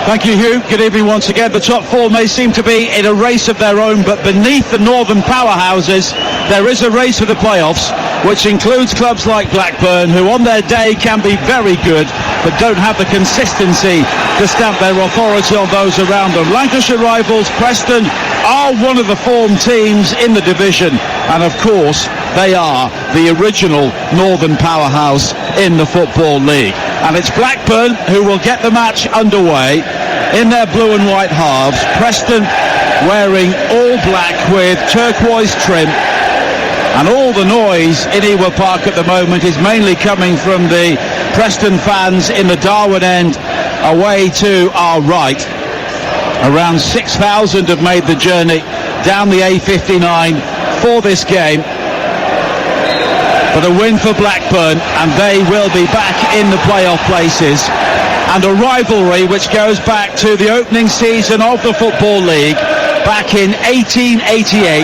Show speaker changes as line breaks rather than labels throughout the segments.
Thank you, Hugh. Good evening once again. The top four may seem to be in a race of their own, but beneath the Northern powerhouses, there is a race for the playoffs, which includes clubs like Blackburn, who on their day can be very good, but don't have the consistency to stamp their authority on those around them. Lancashire rivals Preston are one of the form teams in the division, and of course, they are the original Northern powerhouse in the Football League. And it's Blackburn who will get the match underway in their blue and white halves. Preston wearing all black with turquoise trim, and all the noise in Ewood Park at the moment is mainly coming from the Preston fans in the Darwen end away to our right. Around 6,000 have made the journey down the A59 for this game. But a win for Blackburn, and they will be back in the playoff places. And a rivalry which goes back to the opening season of the Football League back in 1888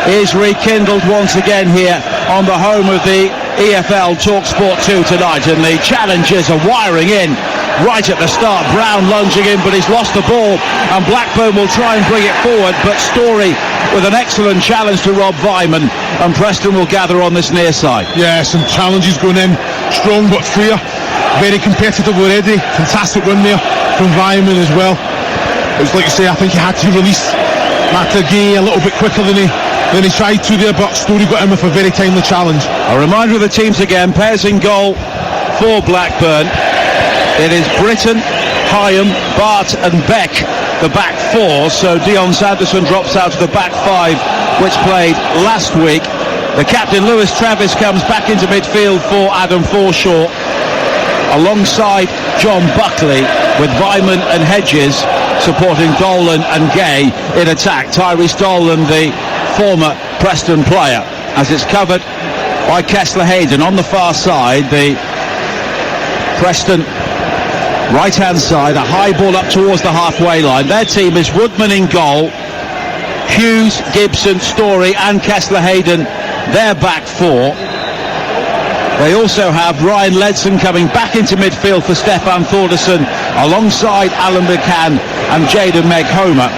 is rekindled once again here on the home of the EFL TalkSport 2 tonight. And the challengers are wiring in right at the start. Brown lunging in, but he's lost the ball, and Blackburn will try and bring it forward, but Story with an excellent challenge to Rob Vyman, and Preston will gather on this near side.
Yeah, some challenges going in, strong but fair, very competitive already. Fantastic win there from Vyman as well. It was like you say, I think he had to release Matagay a little bit quicker than he tried to there, but Story got him with a very timely challenge.
A reminder of the teams again. Pairs in goal for Blackburn. It is Britton, Hyam, Bart and Beck, the back four. So Dion Sanderson drops out to the back five, which played last week. The captain, Lewis Travis, comes back into midfield for Adam Forshaw, alongside John Buckley, with Vyman and Hedges supporting Dolan and Gay in attack. Tyrese Dolan, the former Preston player, as it's covered by Kessler Hayden on the far side. The Preston right-hand side, a high ball up towards the halfway line. Their team is Woodman in goal, Hughes, Gibson, Story and Kessler Hayden, their back four. They also have Ryan Ledson coming back into midfield for Stefan Thordarson, alongside Alan McCann and Jaden Meghomer,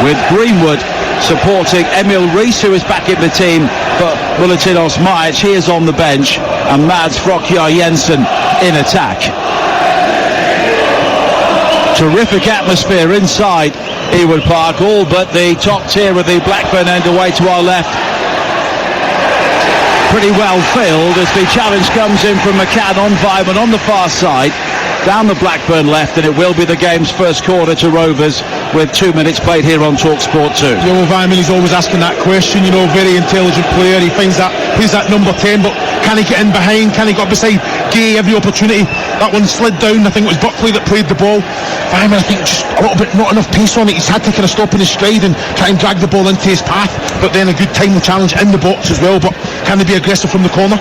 with Greenwood supporting Emil Rees, who is back in the team for Buletinos Majic. He is on the bench, and Mads Frokjar Jensen in attack. Terrific atmosphere inside Ewood Park, all but the top tier of the Blackburn end away to our left. Pretty well filled as the challenge comes in from McCann on Vyman on the far side, down the Blackburn left, and it will be the game's first quarter to Rovers with 2 minutes played here on TalkSport 2.
You know, Vyman, he's always asking that question, you know, very intelligent player. He finds that, plays that number 10, but can he get in behind? Can he get beside Gay every opportunity? That one slid down. I think it was Buckley that played the ball. Vyman, I think, just a little bit, not enough pace on it. He's had to kind of stop in his stride and try and drag the ball into his path, but then a good timely challenge in the box as well. But can they be aggressive from the corner?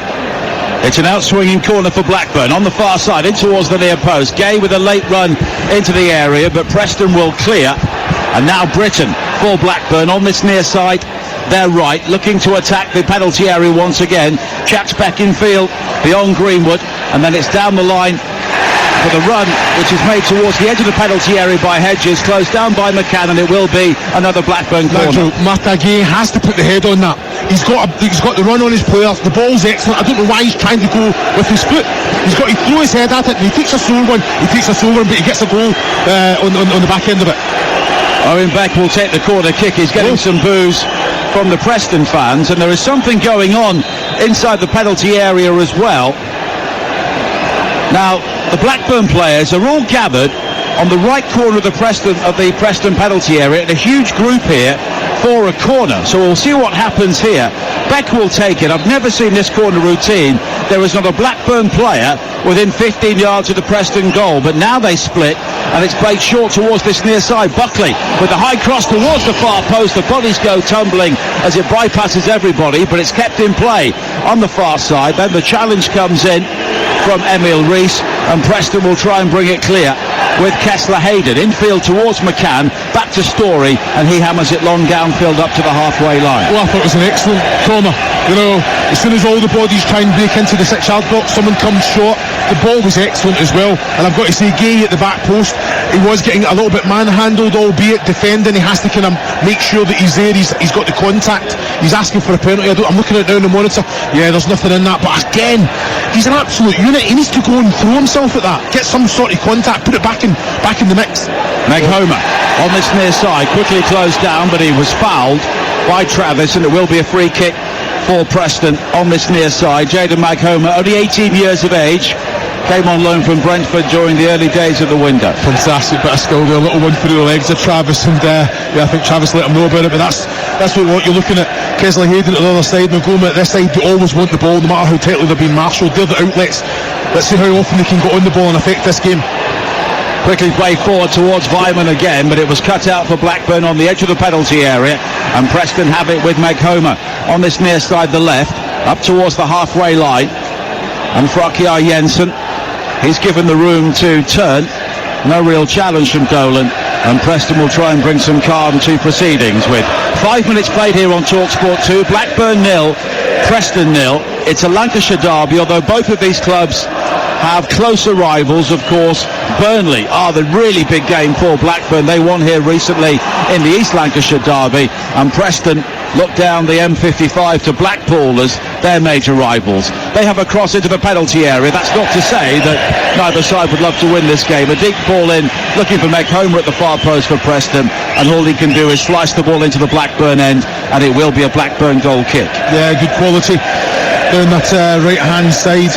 It's an out-swinging corner for Blackburn on the far side, in towards the near post. Gay with a late run into the area, but Preston will clear. And now Britton for Blackburn on this near side, their right, looking to attack the penalty area once again. Chats back in field beyond Greenwood, and then it's down the line for the run, which is made towards the edge of the penalty area by Hedges, closed down by McCann, and it will be another Blackburn corner.
Matagay has to put the head on that. He's got the run on his players. The ball's excellent. I don't know why he's trying to go with his foot. He throw his head at it, and he takes a sore one. But he gets a goal on the back end of it.
Owen Beck will take the corner kick. He's getting some boos from the Preston fans, and there is something going on inside the penalty area as well. Now, the Blackburn players are all gathered on the right corner of the Preston penalty area, in a huge group here for a corner. So we'll see what happens here. Beck will take it. I've never seen this corner routine. There is not a Blackburn player within 15 yards of the Preston goal, but now they split, and it's played short towards this near side. Buckley with the high cross towards the far post. The bodies go tumbling as it bypasses everybody, but it's kept in play on the far side. Then the challenge comes in from Emil Rees, and Preston will try and bring it clear with Kessler Hayden infield towards McCann, back to Story, and he hammers it long downfield up to the halfway line.
Well, I thought it was an excellent corner. You know, as soon as all the bodies try and break into the 6-yard box, someone comes short. The ball was excellent as well, and I've got to say, Gay at the back post, he was getting a little bit manhandled, albeit defending. He has to kind of make sure that he's there, he's got the contact. He's asking for a penalty. I'm looking at it now on the monitor. Yeah, there's nothing in that, but again, he's an absolute unit. He needs to go and throw himself at that, get some sort of contact, put it back in the mix.
Meg Homer on this near side, quickly closed down, but he was fouled by Travis, and it will be a free kick for Preston on this near side. Jayden Maghoma, only 18 years of age, came on loan from Brentford during the early days of the window.
Fantastic bit of skill there, a little one through the legs of Travis, and I think Travis let him know about it, but that's what you're looking at. Kesley Hayden at the other side, Maghoma at this side. They always want the ball, no matter how tightly they're being marshalled. They're the outlets. Let's see how often they can get on the ball and affect this game.
Quickly played forward towards Vyman again, but it was cut out for Blackburn on the edge of the penalty area, and Preston have it with Maghoma on this near side, the left, up towards the halfway line, and Frokjær Jensen, he's given the room to turn. No real challenge from Dolan, and Preston will try and bring some calm to proceedings with 5 minutes played here on TalkSport 2. Blackburn 0, Preston 0. It's a Lancashire derby, although both of these clubs have closer rivals. Of course, Burnley are the really big game for Blackburn. They won here recently in the East Lancashire derby, and Preston look down the M55 to Blackpool as their major rivals. They have a cross into the penalty area. That's not to say that neither side would love to win this game. A deep ball in, looking for Maghoma at the far post for Preston, and all he can do is slice the ball into the Blackburn end, and it will be a Blackburn goal kick.
Yeah, good quality down that right hand side.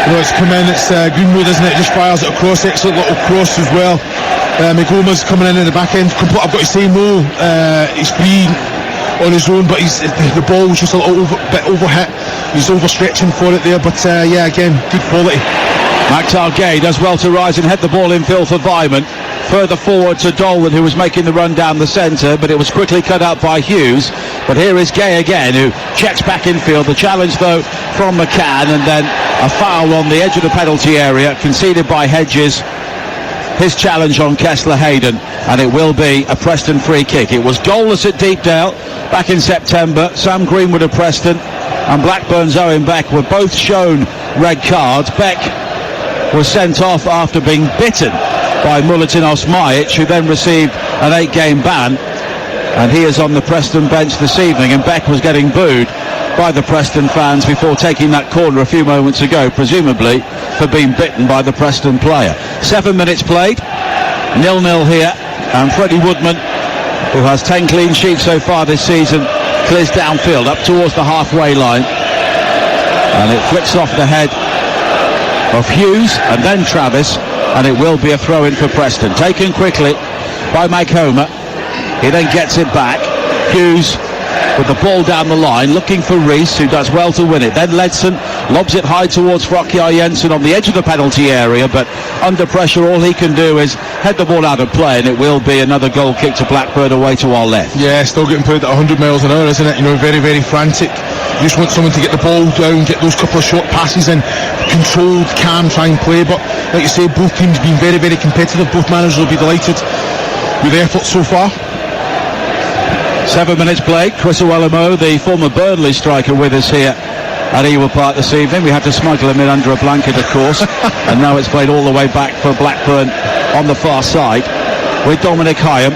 You know, it's come in, it's Greenwood, isn't it? Just fires it across, excellent little cross as well. Maghoma's coming in at the back end. I've got to say no, he's free on his own, but the ball was just a little bit overhit. He's overstretching for it there, but yeah, again, good quality.
Maktar Gay does well to rise and head the ball infield for Vyman. Further forward to Dolan, who was making the run down the centre, but it was quickly cut out by Hughes. But here is Gay again, who checks back infield. The challenge, though, from McCann, and then a foul on the edge of the penalty area, conceded by Hedges. His challenge on Kessler Hayden, and it will be a Preston free kick. It was goalless at Deepdale back in September. Sam Greenwood of Preston and Blackburn's Owen Beck were both shown red cards. Beck was sent off after being bitten by Milutinos Majic, who then received an 8-game ban, and he is on the Preston bench this evening, and Beck was getting booed by the Preston fans before taking that corner a few moments ago, presumably for being bitten by the Preston player. 7 minutes played, 0-0 here, and Freddie Woodman, who has 10 clean sheets so far this season, clears downfield up towards the halfway line, and it flicks off the head of Hughes and then Travis, and it will be a throw-in for Preston. Taken quickly by Maghoma. He then gets it back. Hughes with the ball down the line, looking for Rees, who does well to win it. Then Ledson lobs it high towards Frokjær Jensen on the edge of the penalty area, but under pressure all he can do is head the ball out of play, and it will be another goal kick to Blackburn away to our left.
Yeah, still getting played at 100 miles an hour, isn't it? You know, very, very frantic. You just want someone to get the ball down, get those couple of short passes in, controlled, calm, try and play. But like you say, both teams being very, very competitive. Both managers will be delighted with the effort so far.
7 minutes played. Chris Owellamo, the former Burnley striker, with us here at Ewood Park this evening. We had to smuggle him in under a blanket, of course, and now it's played all the way back for Blackburn on the far side with Dominic Hyam.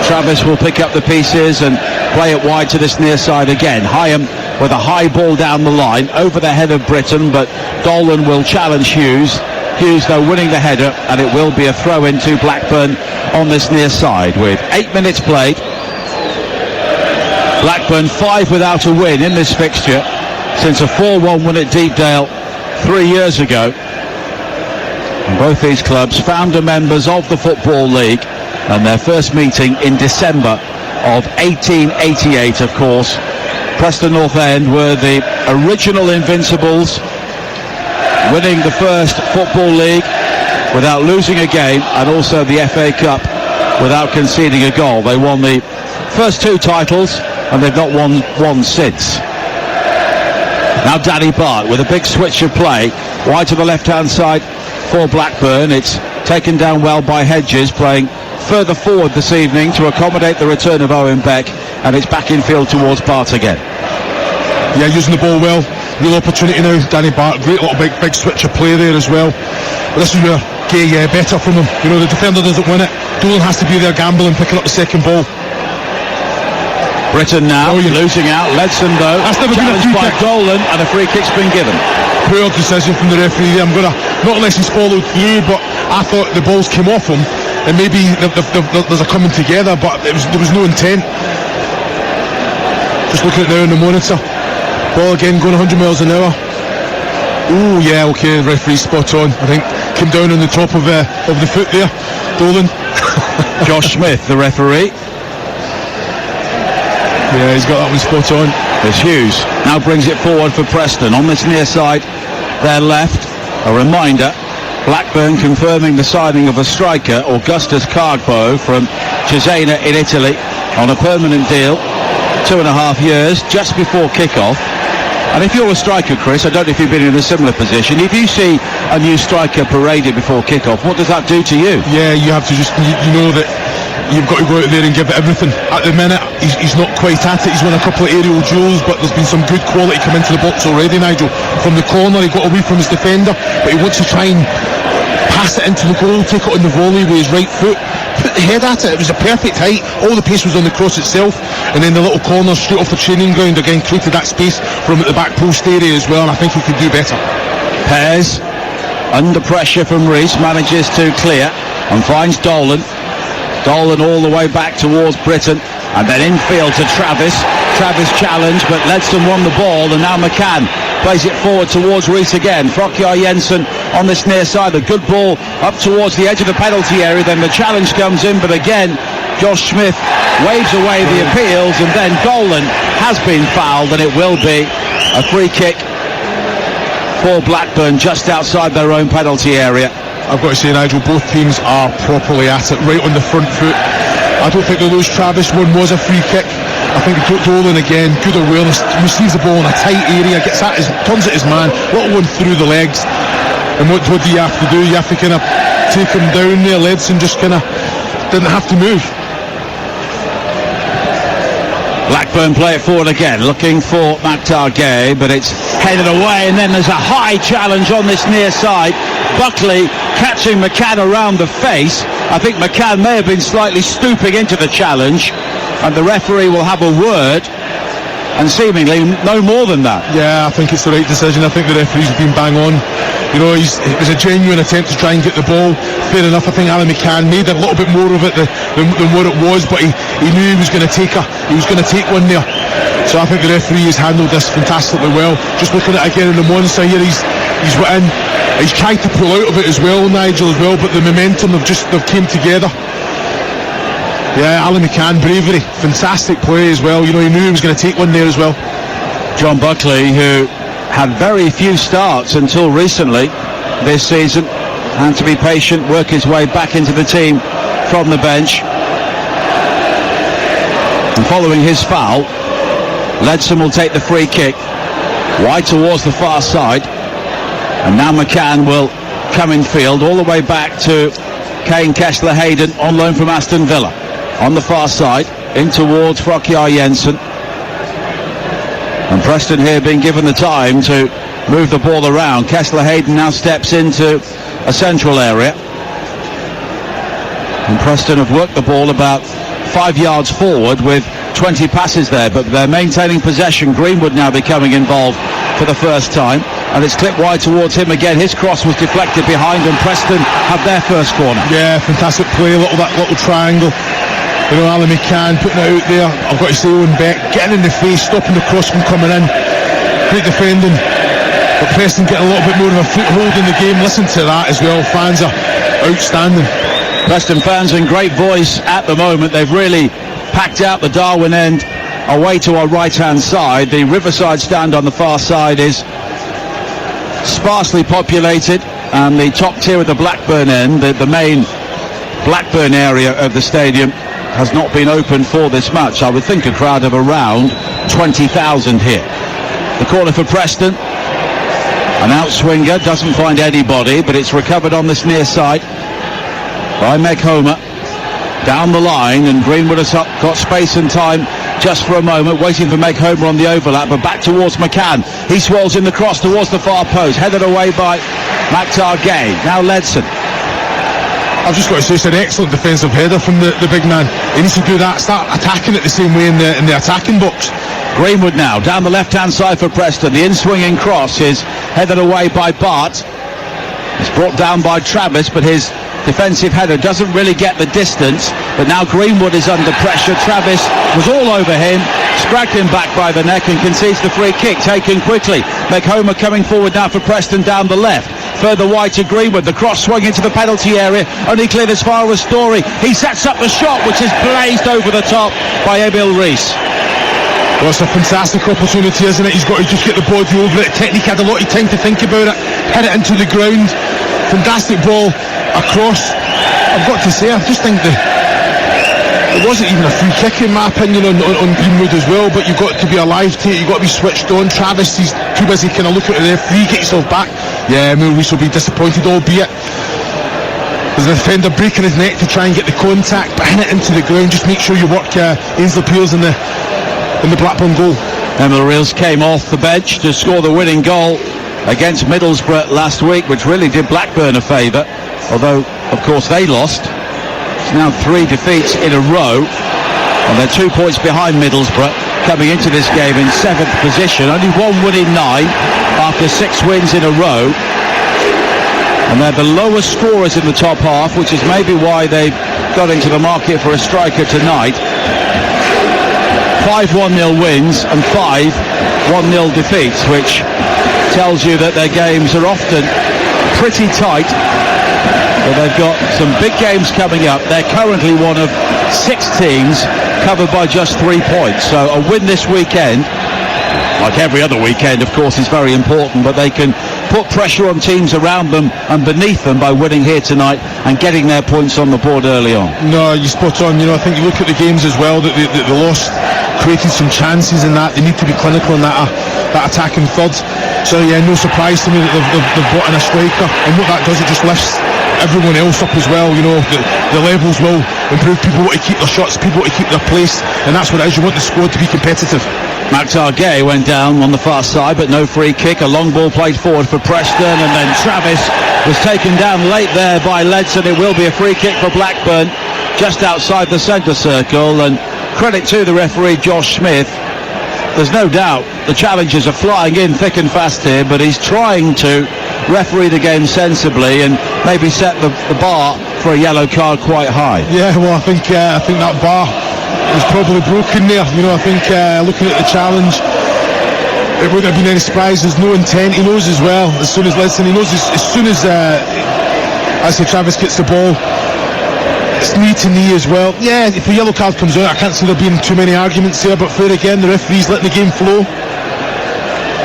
Travis will pick up the pieces and play it wide to this near side again. Hyam with a high ball down the line over the head of Britton, but Dolan will challenge Hughes. Hughes, though, winning the header, and it will be a throw into Blackburn on this near side with 8 minutes played. Blackburn 5 without a win in this fixture since a 4-1 win at Deepdale 3 years ago. And both these clubs founder members of the Football League, and their first meeting in December of 1888, of course. Preston Northend were the original Invincibles, winning the first Football League without losing a game, and also the FA Cup without conceding a goal. They won the first two titles, and they've not won one since. Now Danny Bart with a big switch of play wide to the left hand side for Blackburn. It's taken down well by Hedges, playing further forward this evening to accommodate the return of Owen Beck, and it's back in field towards Bart again.
Yeah, using the ball well. Real opportunity now, Danny Bart. Great little big switch of play there as well. But this is where Gay better from him. You know, the defender doesn't win it. Dolan has to be there gambling, picking up the second ball.
Britton now losing out. Ledson though
That's never been a
challenged
free
by
kick.
Dolan, and a free kick's been given.
Poor decision from the referee there. I'm gonna, not unless he's followed through, but I thought the balls came off him, and maybe there's a coming together, but there was no intent. Just looking at it now on the monitor. Ball again going 100 miles an hour. Ooh, yeah, okay, the referee's spot on. I think came down on the top of the foot there. Dolan.
Josh Smith, the referee.
Yeah, he's got that one spot on.
As Hughes now brings it forward for Preston on this near side, their left. A reminder, Blackburn confirming the signing of a striker, Augustus Cargbo from Cesena in Italy, on a permanent deal, 2.5 years, just before kick-off. And if you're a striker, Chris, I don't know if you've been in a similar position, if you see a new striker paraded before kick-off, what does that do to you?
Yeah, you have to just, you know that you've got to go out there and give it everything. At the minute, he's not quite at it. He's won a couple of aerial duels, but there's been some good quality come into the box already, Nigel. From the corner, he got away from his defender, but he wants to try and pass it into the goal, take it on the volley with his right foot, put the head at it. It was a perfect height. All the pace was on the cross itself, and then the little corner straight off the training ground again created that space from at the back post area as well, and I think he could do better.
Pears, under pressure from Rees, manages to clear and finds Dolan. Dolan all the way back towards Britton, and then infield to Travis. Travis challenged, but Ledson won the ball, and now McCann plays it forward towards Rees again. Frokjar Jensen on this near side, a good ball up towards the edge of the penalty area, then the challenge comes in, but again Josh Smith waves away the appeals, and then Dolan has been fouled, and it will be a free kick for Blackburn just outside their own penalty area.
I've got to say, Nigel, both teams are properly at it, right on the front foot. I don't think they lose. Travis one was a free kick. I think Dolan again, good awareness, receives the ball in a tight area, gets at his, turns at his man, little one through the legs. And what do you have to do? You have to kind of take him down there. Ledson just kind of didn't have to move.
Blackburn play it forward again, looking for Maktar Gay, but it's headed away, and then there's a high challenge on this near side. Buckley catching McCann around the face. I think McCann may have been slightly stooping into the challenge, and the referee will have a word, and seemingly no more than that.
Yeah, I think it's the right decision. I think the referee's been bang on. You know, it was a genuine attempt to try and get the ball. Fair enough, I think Alan McCann made a little bit more of it than what it was, but he knew he was going to take one there. So I think the referee has handled this fantastically well. Just looking at it again on the monitor here, he's went in. He's tried to pull out of it as well, Nigel, as well, but the momentum they've came together. Yeah, Alan McCann, bravery, fantastic play as well. You know, he knew he was going to take one there as well.
John Buckley, who had very few starts until recently this season, had to be patient, work his way back into the team from the bench. And following his foul, Ledson will take the free kick wide towards the far side, and now McCann will come in field all the way back to Kane Kessler-Hayden on loan from Aston Villa. On the far side, in towards Frokjar Jensen. And Preston here being given the time to move the ball around. Kessler-Hayden now steps into a central area. And Preston have worked the ball about 5 yards forward with 20 passes there, but they're maintaining possession. Greenwood now becoming involved for the first time, and it's clipped wide towards him again. His cross was deflected behind, and Preston have their first corner.
Yeah, fantastic play, that little triangle. You know, Alan McCann putting it out there. I've got to say, Owen Beck getting in the face, stopping the cross from coming in. Great defending, but Preston getting a little bit more of a foothold in the game. Listen to that as well. Fans are outstanding.
Preston fans in great voice at the moment. They've really packed out the Darwen end away to our right-hand side. The Riverside stand on the far side is sparsely populated, and the top tier of the Blackburn end, the main Blackburn area of the stadium, has not been open for this match. I would think a crowd of around 20,000 here. The corner for Preston, an outswinger, doesn't find anybody, but it's recovered on this near side by Meg Homer. Down the line, and Greenwood has got space and time just for a moment, waiting for Meg Homer on the overlap, but back towards McCann. He swirls in the cross towards the far post, headed away by Maktar Gay. Now Ledson
I've just got to say it's an excellent defensive header from the big man. He needs to do that, start attacking it the same way in the attacking box.
Greenwood now down the left-hand side for Preston. The in-swinging cross is headed away by Bart. It's brought down by Travis, but his defensive header doesn't really get the distance. But now Greenwood is under pressure. Travis was all over him, spragged him back by the neck and concedes the free kick, taken quickly. McHomer coming forward now for Preston down the left. Further wide to Greenwood. The cross swung into the penalty area, only cleared as far as Story. He sets up the shot, which is blazed over the top by Emil Rees.
Well, it's a fantastic opportunity, isn't it? He's got to just get the body over it. Technique had a lot of time to think about it. Hit it into the ground. Fantastic ball across. I've got to say, I just think it wasn't even a free kick in my opinion on Greenwood as well, but you've got to be alive to it. You've got to be switched on. Travis, he's too busy kind of looking at the referee, get yourself back. Yeah, Emil Rees will be disappointed, albeit there's a defender breaking his neck to try and get the contact, but hit it into the ground. Just make sure you work Ainsley Peels in the Blackburn goal.
Emil Rees came off the bench to score the winning goal against Middlesbrough last week, which really did Blackburn a favour, although of course they lost. It's now 3 defeats in a row, and they're 2 points behind Middlesbrough, coming into this game in 7th position. Only 1 win in 9 after 6 wins in a row, and they're the lowest scorers in the top half, which is maybe why they've got into the market for a striker tonight. 5 1-0 wins and 5 1-0 defeats, which tells you that their games are often pretty tight, but they've got some big games coming up. They're currently one of 6 teams covered by just 3 points, so a win this weekend, like every other weekend of course, is very important, but they can put pressure on teams around them and beneath them by winning here tonight and getting their points on the board early on.
No, you're spot on. I think you look at the games as well that they lost, creating some chances in that. They need to be clinical in that attacking third. So yeah, no surprise to me that they've brought in a striker, and what that does, it just lifts everyone else up as well. The levels will improve. People want to keep their shots, people want to keep their place, and that's what it is. You want the squad to be competitive.
Maktar Gay went down on the far side, but no free kick. A long ball played forward for Preston, and then Travis was taken down late there by Ledson. It will be a free kick for Blackburn just outside the centre circle, and credit to the referee Josh Smith. There's no doubt the challengers are flying in thick and fast here, but he's trying to referee the game sensibly and maybe set the bar for a yellow card quite high.
Yeah, well, I think that bar was probably broken there. I think looking at the challenge, it wouldn't have been any surprise. There's no intent. He knows as well, as soon as Ledson, he knows as soon as Travis gets the ball, it's knee to knee as well. Yeah, if the yellow card comes out, I can't see there being too many arguments there, but fair again, the referee's letting the game flow.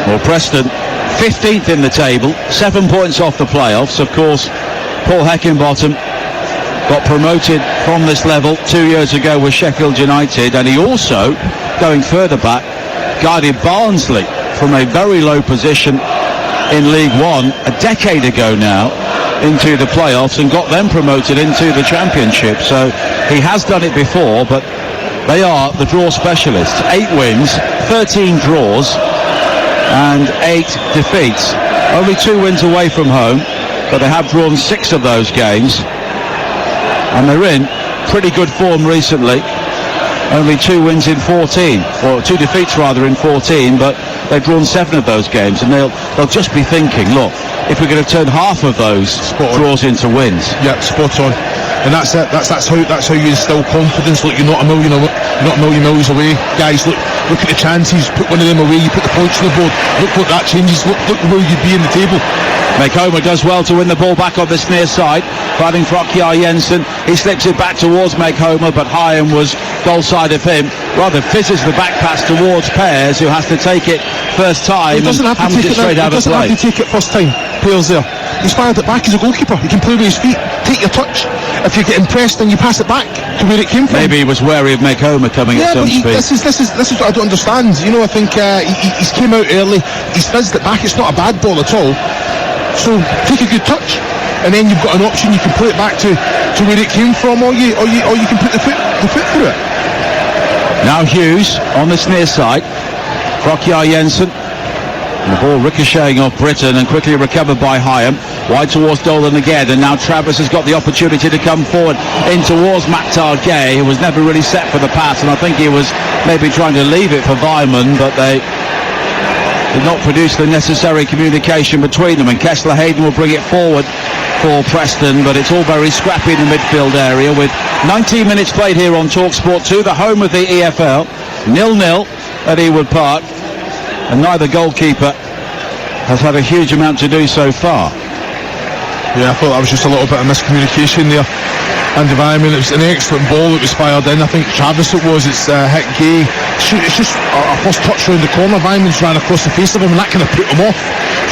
Well, Preston 15th in the table, 7 points off the playoffs. Of course, Paul Heckingbottom got promoted from this level 2 years ago with Sheffield United, and he also, going further back, guided Barnsley from a very low position in League One a decade ago now into the playoffs and got them promoted into the Championship. So he has done it before, but they are the draw specialists. 8 wins, 13 draws and 8 defeats. Only 2 wins away from home, but they have drawn 6 of those games, and they're in pretty good form recently. Only 2 wins in 14, or 2 defeats rather in 14, but they've drawn 7 of those games, and they'll just be thinking, look, if we're going to turn half of those draws into wins.
Yeah, spot on. And that's it. That's how you instill confidence. Look, you're not a million miles away, guys. Look at the chances. Put one of them away. You put the points on the board. Look what that changes. Look where you'd be in the table.
McHomer does well to win the ball back on this near side, fighting for Okyar Jensen. He slips it back towards McHomer, but Hyam was goal side of him. Rather fizzes the back pass towards Pears, who has to take it first time.
He doesn't have to take it straight out of play. He doesn't have to take it first time. Pears there. He's fired it back as a goalkeeper. He can play with his feet. Take your touch. If you get impressed, then you pass it back to where it came from.
Maybe he was wary of McHomer coming at some speed.
This is what I don't understand. I think he's came out early. He's fizzed it back. It's not a bad ball at all. So take a good touch, and then you've got an option. You can play it back to where it came from, or you can put the foot through it.
Now Hughes on this near side. Okyar Jensen And the ball ricocheting off Britton and quickly recovered by Hyam. Wide towards Dolan again, and now Travis has got the opportunity to come forward in towards Maktar Gay, who was never really set for the pass, and I think he was maybe trying to leave it for Weimann, but they did not produce the necessary communication between them, and Kessler Hayden will bring it forward for Preston, but it's all very scrappy in the midfield area with 19 minutes played here on TalkSport 2, the home of the EFL. 0-0 at Ewood Park, and neither goalkeeper has had a huge amount to do so far.
Yeah, I thought that was just a little bit of miscommunication there. Andy Weimann, it was an excellent ball that was fired in. I think Travis it was, it's hit Gay. It's just a first touch round the corner. Weimann's ran across the face of him, and that kind of put him off.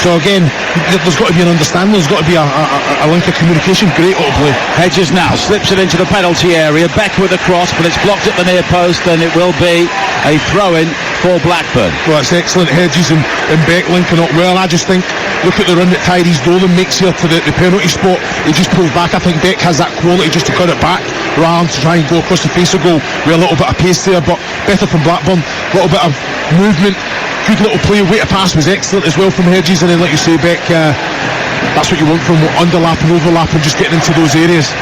So again, there's got to be an understanding, there's got to be a link of communication. Great little play.
Hedges now slips it into the penalty area. Beck with a cross, but it's blocked at the near post, and it will be a throw-in for Blackburn.
Well, it's excellent. Hedges and Beck linking up well. I just think, look at the run that Tyrese Dolan makes here to the penalty spot. He just pulls back. I think Beck has that quality just to cut it back rather than to try and go across the face of goal with a little bit of pace there, but better from Blackburn. A little bit of movement, good little play. Weight of pass was excellent as well from Hedges, and then like you say, Beck, that's what you want from underlap and overlap and just getting into those areas.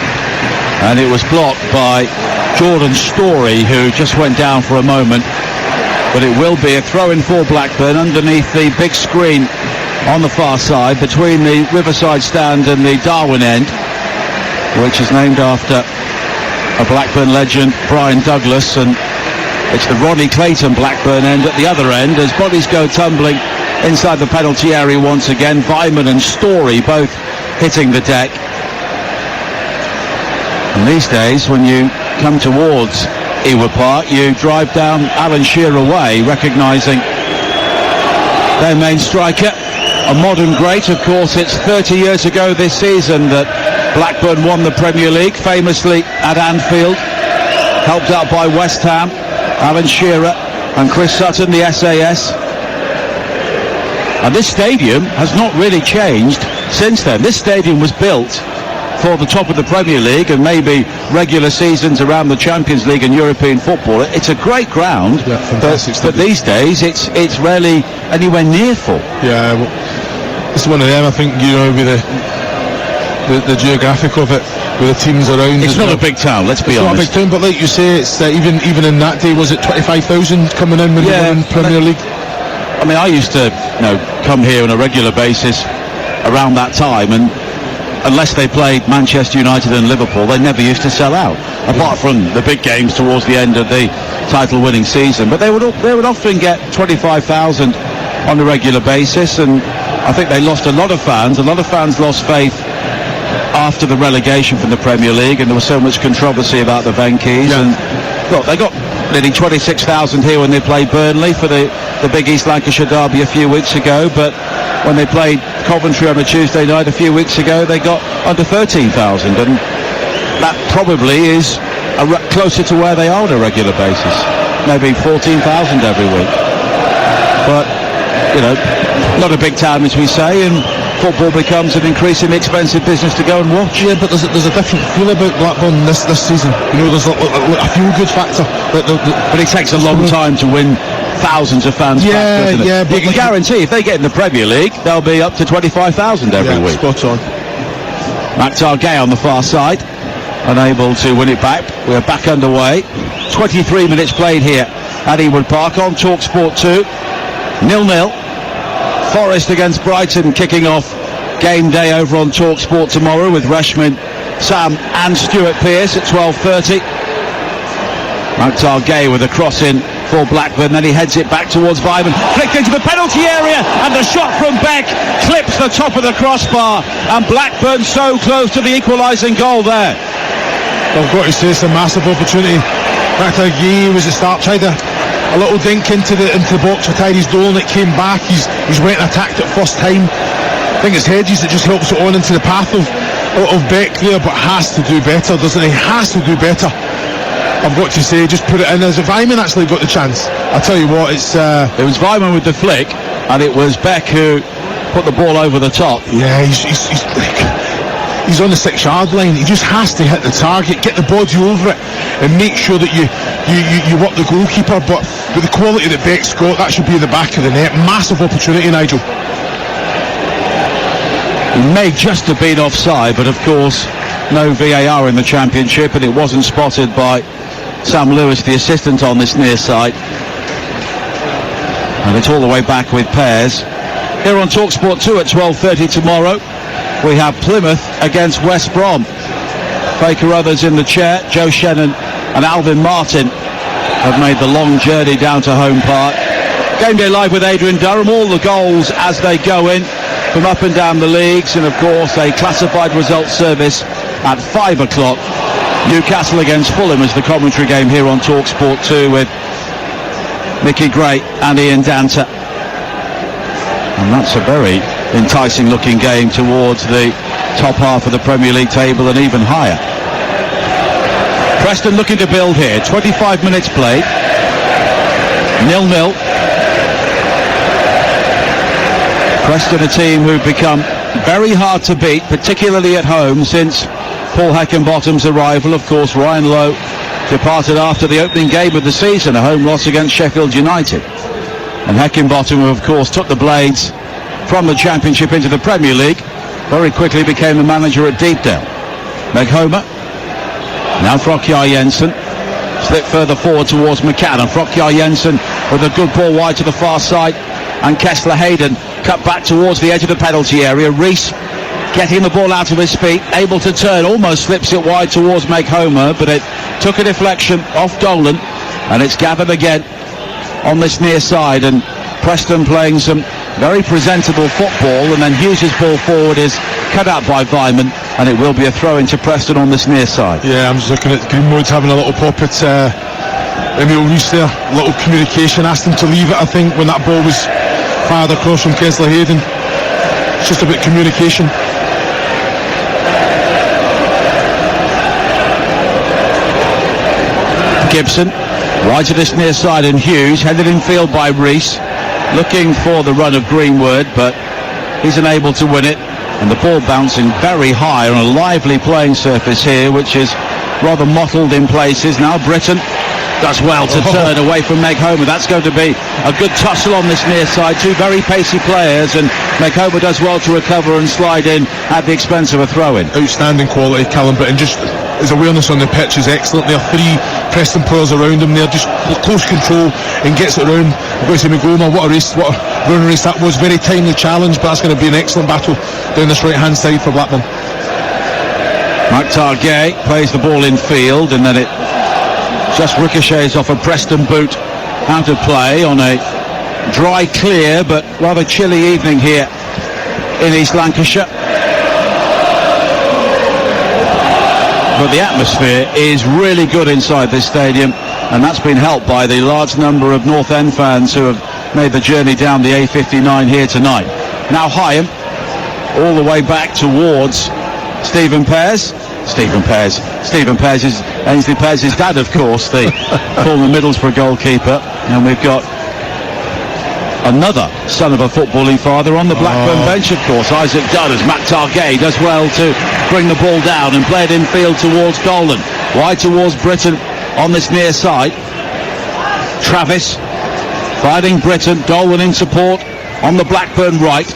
And it was blocked by Jordan Storey, who just went down for a moment, but it will be a throw-in for Blackburn underneath the big screen on the far side between the Riverside stand and the Darwin end, which is named after a Blackburn legend, Brian Douglas, and it's the Ronnie Clayton Blackburn end at the other end as bodies go tumbling inside the penalty area once again. Weimann and Storey both hitting the deck. And these days, when you come towards Ewood Park, you drive down Alan Shearer Way, recognising their main striker, a modern great. Of course, it's 30 years ago this season that Blackburn won the Premier League, famously at Anfield, helped out by West Ham, Alan Shearer and Chris Sutton, the SAS. And this stadium has not really changed since then. This stadium was built for the top of the Premier League and maybe regular seasons around the Champions League and European football. It's a great ground, but these days it's rarely anywhere near full.
Yeah, well, it's one of them, I think, you know, with the geographic of it, with the teams around.
It's not a big town, let's be honest.
It's not a big town, but like you say, it's even in that day, was it 25,000 coming in when you won Premier League?
I mean, I used to, come here on a regular basis around that time, and unless they played Manchester United and Liverpool, they never used to sell out, apart from the big games towards the end of the title-winning season. But they would often get 25,000 on a regular basis, and I think they lost a lot of fans. A lot of fans lost faith after the relegation from the Premier League, and there was so much controversy about the Venkeys. And look, they got nearly 26,000 here when they played Burnley for the big East Lancashire derby a few weeks ago, but when they played Coventry on a Tuesday night a few weeks ago, they got under 13,000, and that probably is closer to where they are on a regular basis, maybe 14,000 every week. But not a big town, as we say, and football becomes an increasingly expensive business to go and watch.
Yeah, but there's a different feel about Blackburn this season. There's a feel-good factor.
But it takes a long time to win thousands of fans back, doesn't it? Yeah, but you can guarantee if they get in the Premier League, they'll be up to 25,000 every week.
Spot on.
Maktar Gay on the far side, unable to win it back. We're back underway. 23 minutes played here at Ewood Park on TalkSport 2. 0-0. Forest against Brighton kicking off game day over on TalkSport tomorrow with Rashmin, Sam and Stuart Pearce at 12:30. Maktar Gay with a cross in for Blackburn, then he heads it back towards Weimann, flicked into the penalty area, and the shot from Beck clips the top of the crossbar, and Blackburn so close to the equalising goal there.
I've got to say it's a massive opportunity. Maktar Gay was at start, tried a little dink into the box for Tyrese Dolan. It came back. He's went and attacked it first time. I think it's Hedges that just helps it on into the path of Beck there, but has to do better, doesn't he? Has to do better. I've got to say, just put it in. As if Weimann actually got the chance, I tell you what, it
was Weimann with the flick, and it was Beck who put the ball over the top.
Yeah, he's on the 6-yard line. He just has to hit the target, get the body over it, and make sure that you work the goalkeeper. But with the quality that Beck's got, that should be in the back of the net. Massive opportunity, Nigel.
He may just have been offside, but of course no VAR in the Championship, and it wasn't spotted by Sam Lewis, the assistant on this near side. And it's all the way back with Pears. Here on TalkSport 2 at 12:30 tomorrow, we have Plymouth against West Brom. Faker Others in the chair, Joe Shannon and Alvin Martin have made the long journey down to Home Park. Game Day Live with Adrian Durham, all the goals as they go in from up and down the leagues, and of course a classified results service at 5 o'clock. Newcastle against Fulham is the commentary game here on TalkSport 2 with Mickey Gray and Ian Danter. And that's a very enticing looking game towards the top half of the Premier League table and even higher. Preston looking to build here. 25 minutes played. 0-0. Preston, a team who've become very hard to beat, particularly at home, since Paul Heckingbottom's arrival. Of course, Ryan Lowe departed after the opening game of the season, a home loss against Sheffield United. And Heckingbottom, who of course took the Blades from the Championship into the Premier League, very quickly became the manager at Deepdale. Meg Homer, now Frokjar Jensen, slip further forward towards McCann, and Frokjar Jensen with a good ball wide to the far side, and Kessler Hayden cut back towards the edge of the penalty area. Rees getting the ball out of his feet, able to turn, almost slips it wide towards Meg Homer, but it took a deflection off Dolan, and it's gathered again on this near side, and Preston playing some very presentable football, and then Hughes' ball forward is cut out by Vyman, and it will be a throw into Preston on this near side.
Yeah, I'm just looking at Greenwood's having a little pop at Emil Rees there, a little communication, asked him to leave it, I think, when that ball was fired across from Kessler Hayden. It's just a bit of communication.
Gibson wide to this near side, and Hughes headed in field by Rees, looking for the run of Greenwood, but he's unable to win it, and the ball bouncing very high on a lively playing surface here, which is rather mottled in places. Now Britton does well to turn away from Meg Homer. That's going to be a good tussle on this near side. Two very pacey players, and Meg Homer does well to recover and slide in at the expense of a throw-in.
Outstanding quality, Callum Britton. Just his awareness on the pitch is excellent. There are three Preston players around him. They're just close control and gets it around. Boise Magoma, what a race, what a run race that was. Very timely challenge, but that's going to be an excellent battle down this right-hand side for Blackburn.
Maktar Gay plays the ball in field, and then it just ricochets off a Preston boot out of play on a dry, clear but rather chilly evening here in East Lancashire. But the atmosphere is really good inside this stadium, and that's been helped by the large number of Northend fans who have made the journey down the A59 here tonight. Now Hyam all the way back towards Stephen Pears. Stephen Pears is Ainsley Pears' dad, of course, the former Middlesbrough goalkeeper, and we've got another son of a footballing father on the Blackburn bench, of course, Isaac Dunn, as Maktar Gay does well to bring the ball down and play it in field towards Dolan, wide towards Britton on this near side. Travis fighting Britton, Dolan in support on the Blackburn right.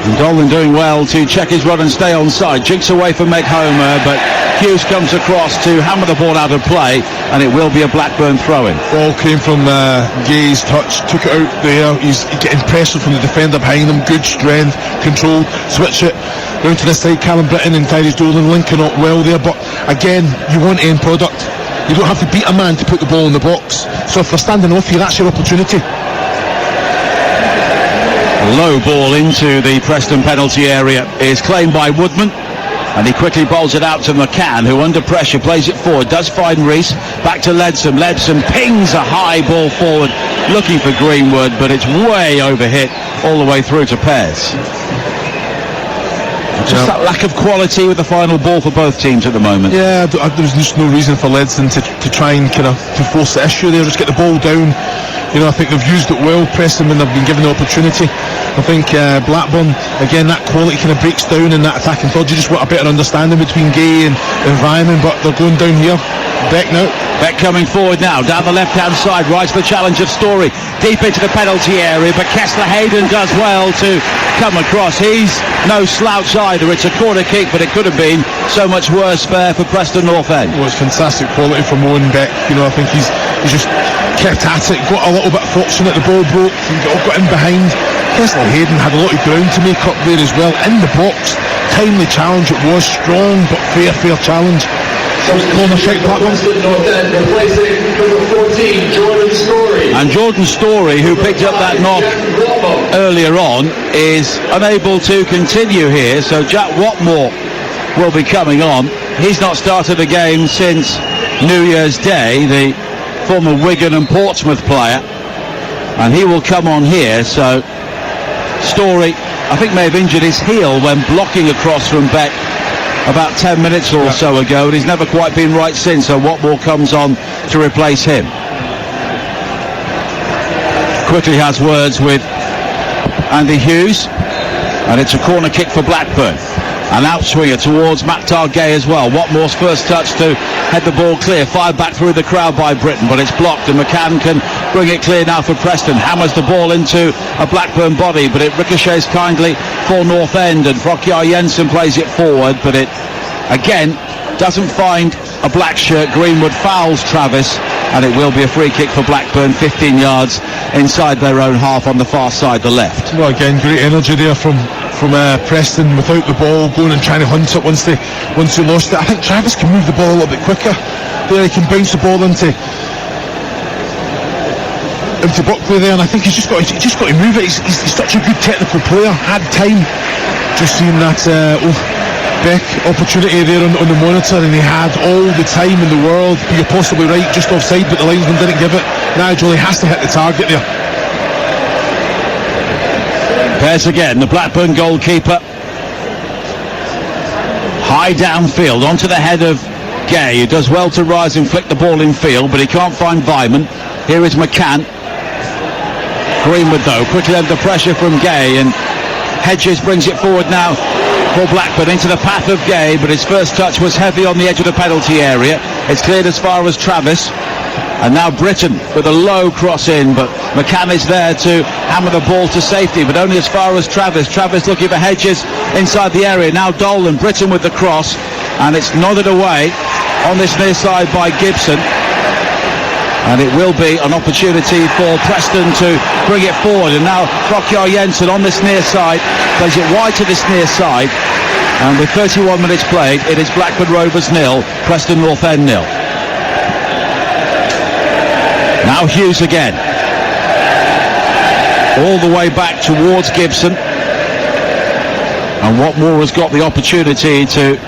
And Dolan doing well to check his run and stay onside. Jinks away from Meg Homer, but Hughes comes across to hammer the ball out of play, and it will be a Blackburn throw-in.
Ball came from Gay's touch, took it out there. He's getting pressure from the defender behind him. Good strength, control, switch it round to this side. Callum Britton and Tyrese Dolan linking up well there, but again, you want end product. You don't have to beat a man to put the ball in the box. So if they're standing off you, that's your opportunity.
Low ball into the Preston penalty area is claimed by Woodman, and he quickly bowls it out to McCann, who under pressure plays it forward, does find Rees, back to Ledson. Ledson pings a high ball forward looking for Greenwood, but it's way overhit all the way through to Pears. Just that lack of quality with the final ball for both teams at the moment.
Yeah, there's just no reason for Ledson to try and kind of to force the issue there. Just get the ball down. You know, I think they've used it well, Preston, when they've been given the opportunity. I think Blackburn, again, that quality kind of breaks down in that attacking third. You just want a better understanding between Gay and Environment, but they're going down here. Beck now.
Beck coming forward now, down the left-hand side, right to the challenge of Story, deep into the penalty area, but Kessler Hayden does well to come across. He's no slouch either. It's a corner kick, but it could have been so much worse there for Preston Northend.
Well, it's fantastic quality from Owen Beck. You know, I think he's just kept at it, got a little bit fortunate, the ball broke, got in behind. Kessler Hayden had a lot of ground to make up there as well, in the box. Timely challenge, it was strong, but fair challenge. Corner kick,
replacing number 14, Jordan Story.
And Jordan Story, who picked up that knock earlier on, is unable to continue here, so Jack Watmore will be coming on. He's not started a game since New Year's Day, the former Wigan and Portsmouth player, and he will come on here. So Story, I think, may have injured his heel when blocking across from Beck about 10 minutes or so ago, and he's never quite been right since, so Watmore comes on to replace him. Quickly has words with Andy Hughes, and it's a corner kick for Blackburn. An outswinger towards Matt Targay as well. Watmore's first touch to head the ball clear, fired back through the crowd by Britton, but it's blocked, and McCann can bring it clear now for Preston. Hammers the ball into a Blackburn body, but it ricochets kindly for Northend, and Frokjar Jensen plays it forward, but it again doesn't find a black shirt. Greenwood fouls Travis, and it will be a free kick for Blackburn, 15 yards inside their own half on the far side, the left.
Well, again, great energy there from Preston without the ball, going and trying to hunt it once they lost it. I think Travis can move the ball a little bit quicker there. He can bounce the ball into Buckley there, and I think he's just got to move it. He's such a good technical player. Had time. Just seeing that Beck opportunity there on the monitor, and he had all the time in the world. You're possibly right, just offside, but the linesman didn't give it. Nigel, he has to hit the target there.
There's again the Blackburn goalkeeper. High downfield onto the head of Gay, who does well to rise and flick the ball in field, but he can't find Vyman. Here is McCann. Greenwood though, quickly under pressure from Gay, and Hedges brings it forward now for Blackburn into the path of Gay, but his first touch was heavy on the edge of the penalty area. It's cleared as far as Travis, and now Britton with a low cross in, but McCann is there to hammer the ball to safety, but only as far as Travis. Travis looking for Hedges inside the area. Now Dolan, Britton with the cross, and it's nodded away on this near side by Gibson. And it will be an opportunity for Preston to bring it forward. And now Frokjar Jensen on this near side, plays it wide to this near side. And with 31 minutes played, it is Blackburn Rovers 0, Preston Northend 0. Now Hughes again. All the way back towards Gibson. And Watmore has got the opportunity to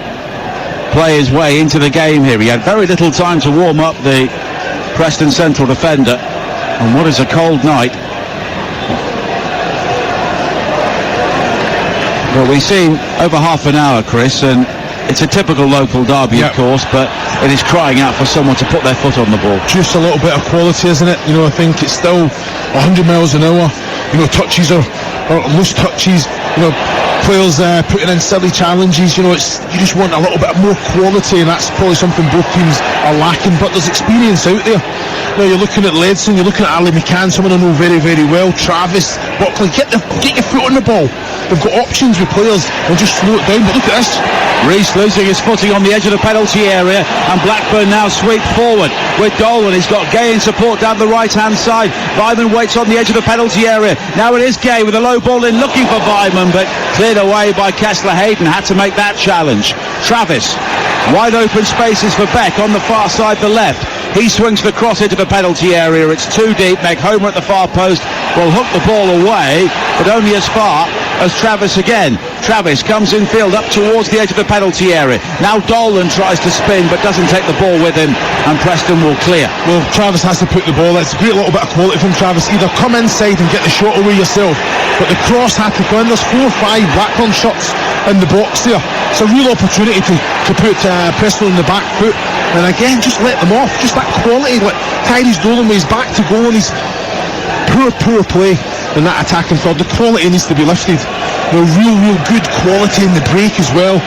play his way into the game here. He had very little time to warm up, the Preston central defender, and what is a cold night. Well, we've seen over half an hour, Chris, and it's a typical local derby, of course, but it is crying out for someone to put their foot on the ball.
Just a little bit of quality, isn't it? You know, I think it's still 100 miles an hour. You know, touches or loose touches. You know, players putting in silly challenges. You know, you just want a little bit more quality, and that's probably something both teams are lacking. But there's experience out there. You know, you're looking at Ledson, you're looking at Ali McCann, someone I know very, very well. Travis, Buckley, get your foot on the ball. They've got options with players. They'll just slow it down. But look at this.
Reese losing his footing on the edge of the penalty area, and Blackburn now sweep forward with Dolan. He's got Gay in support down the right-hand side. Vyman waits on the edge of the penalty area. Now it is Gay with a low ball in, looking for Vyman, but cleared away by Kessler Hayden. Had to make that challenge. Travis, wide open spaces for Beck on the far side, the left. He swings the cross into the penalty area. It's too deep. Meg Homer at the far post will hook the ball away, but only as far as Travis again. Travis comes in field up towards the edge of the penalty area. Now Dolan tries to spin but doesn't take the ball with him, and Preston will clear.
Well, Travis has to put the ball. It's a great little bit of quality from Travis. Either come inside and get the shot away yourself, but the cross had to go in. There's 4 or 5 Blackburn shots in the box there. It's a real opportunity to put Preston on the back foot, and again, just let them off. Just that quality. Like Tyrese Dolan with his back to goal, and he's poor play. in that attacking third. The quality needs to be lifted. You know, real good quality in the break as well.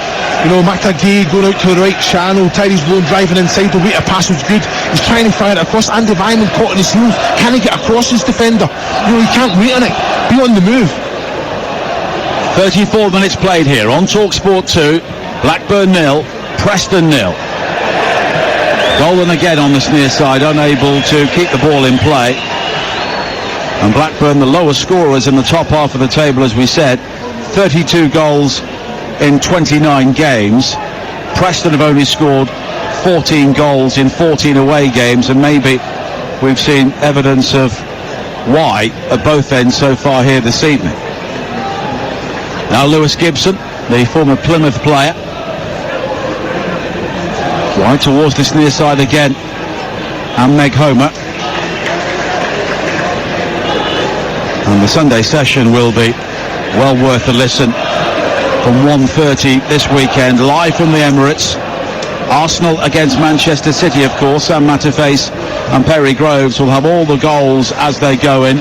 You know, McAgee going out to the right channel, Tyrese Brown driving inside, the weight of pass was good. He's trying to fire it across. Andy Vyman caught on his heels. Can he get across his defender? You know, he can't wait on it. Be on the move.
34 minutes played here on TalkSport 2. Blackburn 0, Preston 0. Dolan again on this near side, unable to keep the ball in play. And Blackburn, the lowest scorers in the top half of the table, as we said. 32 goals in 29 games. Preston have only scored 14 goals in 14 away games, and maybe we've seen evidence of why at both ends so far here this evening. Now Lewis Gibson, the former Plymouth player, wide towards this near side again, and Meg Homer. And the Sunday session will be well worth a listen from 1:30 this weekend, live from the Emirates. Arsenal against Manchester City, of course. Sam Matterface and Perry Groves will have all the goals as they go in.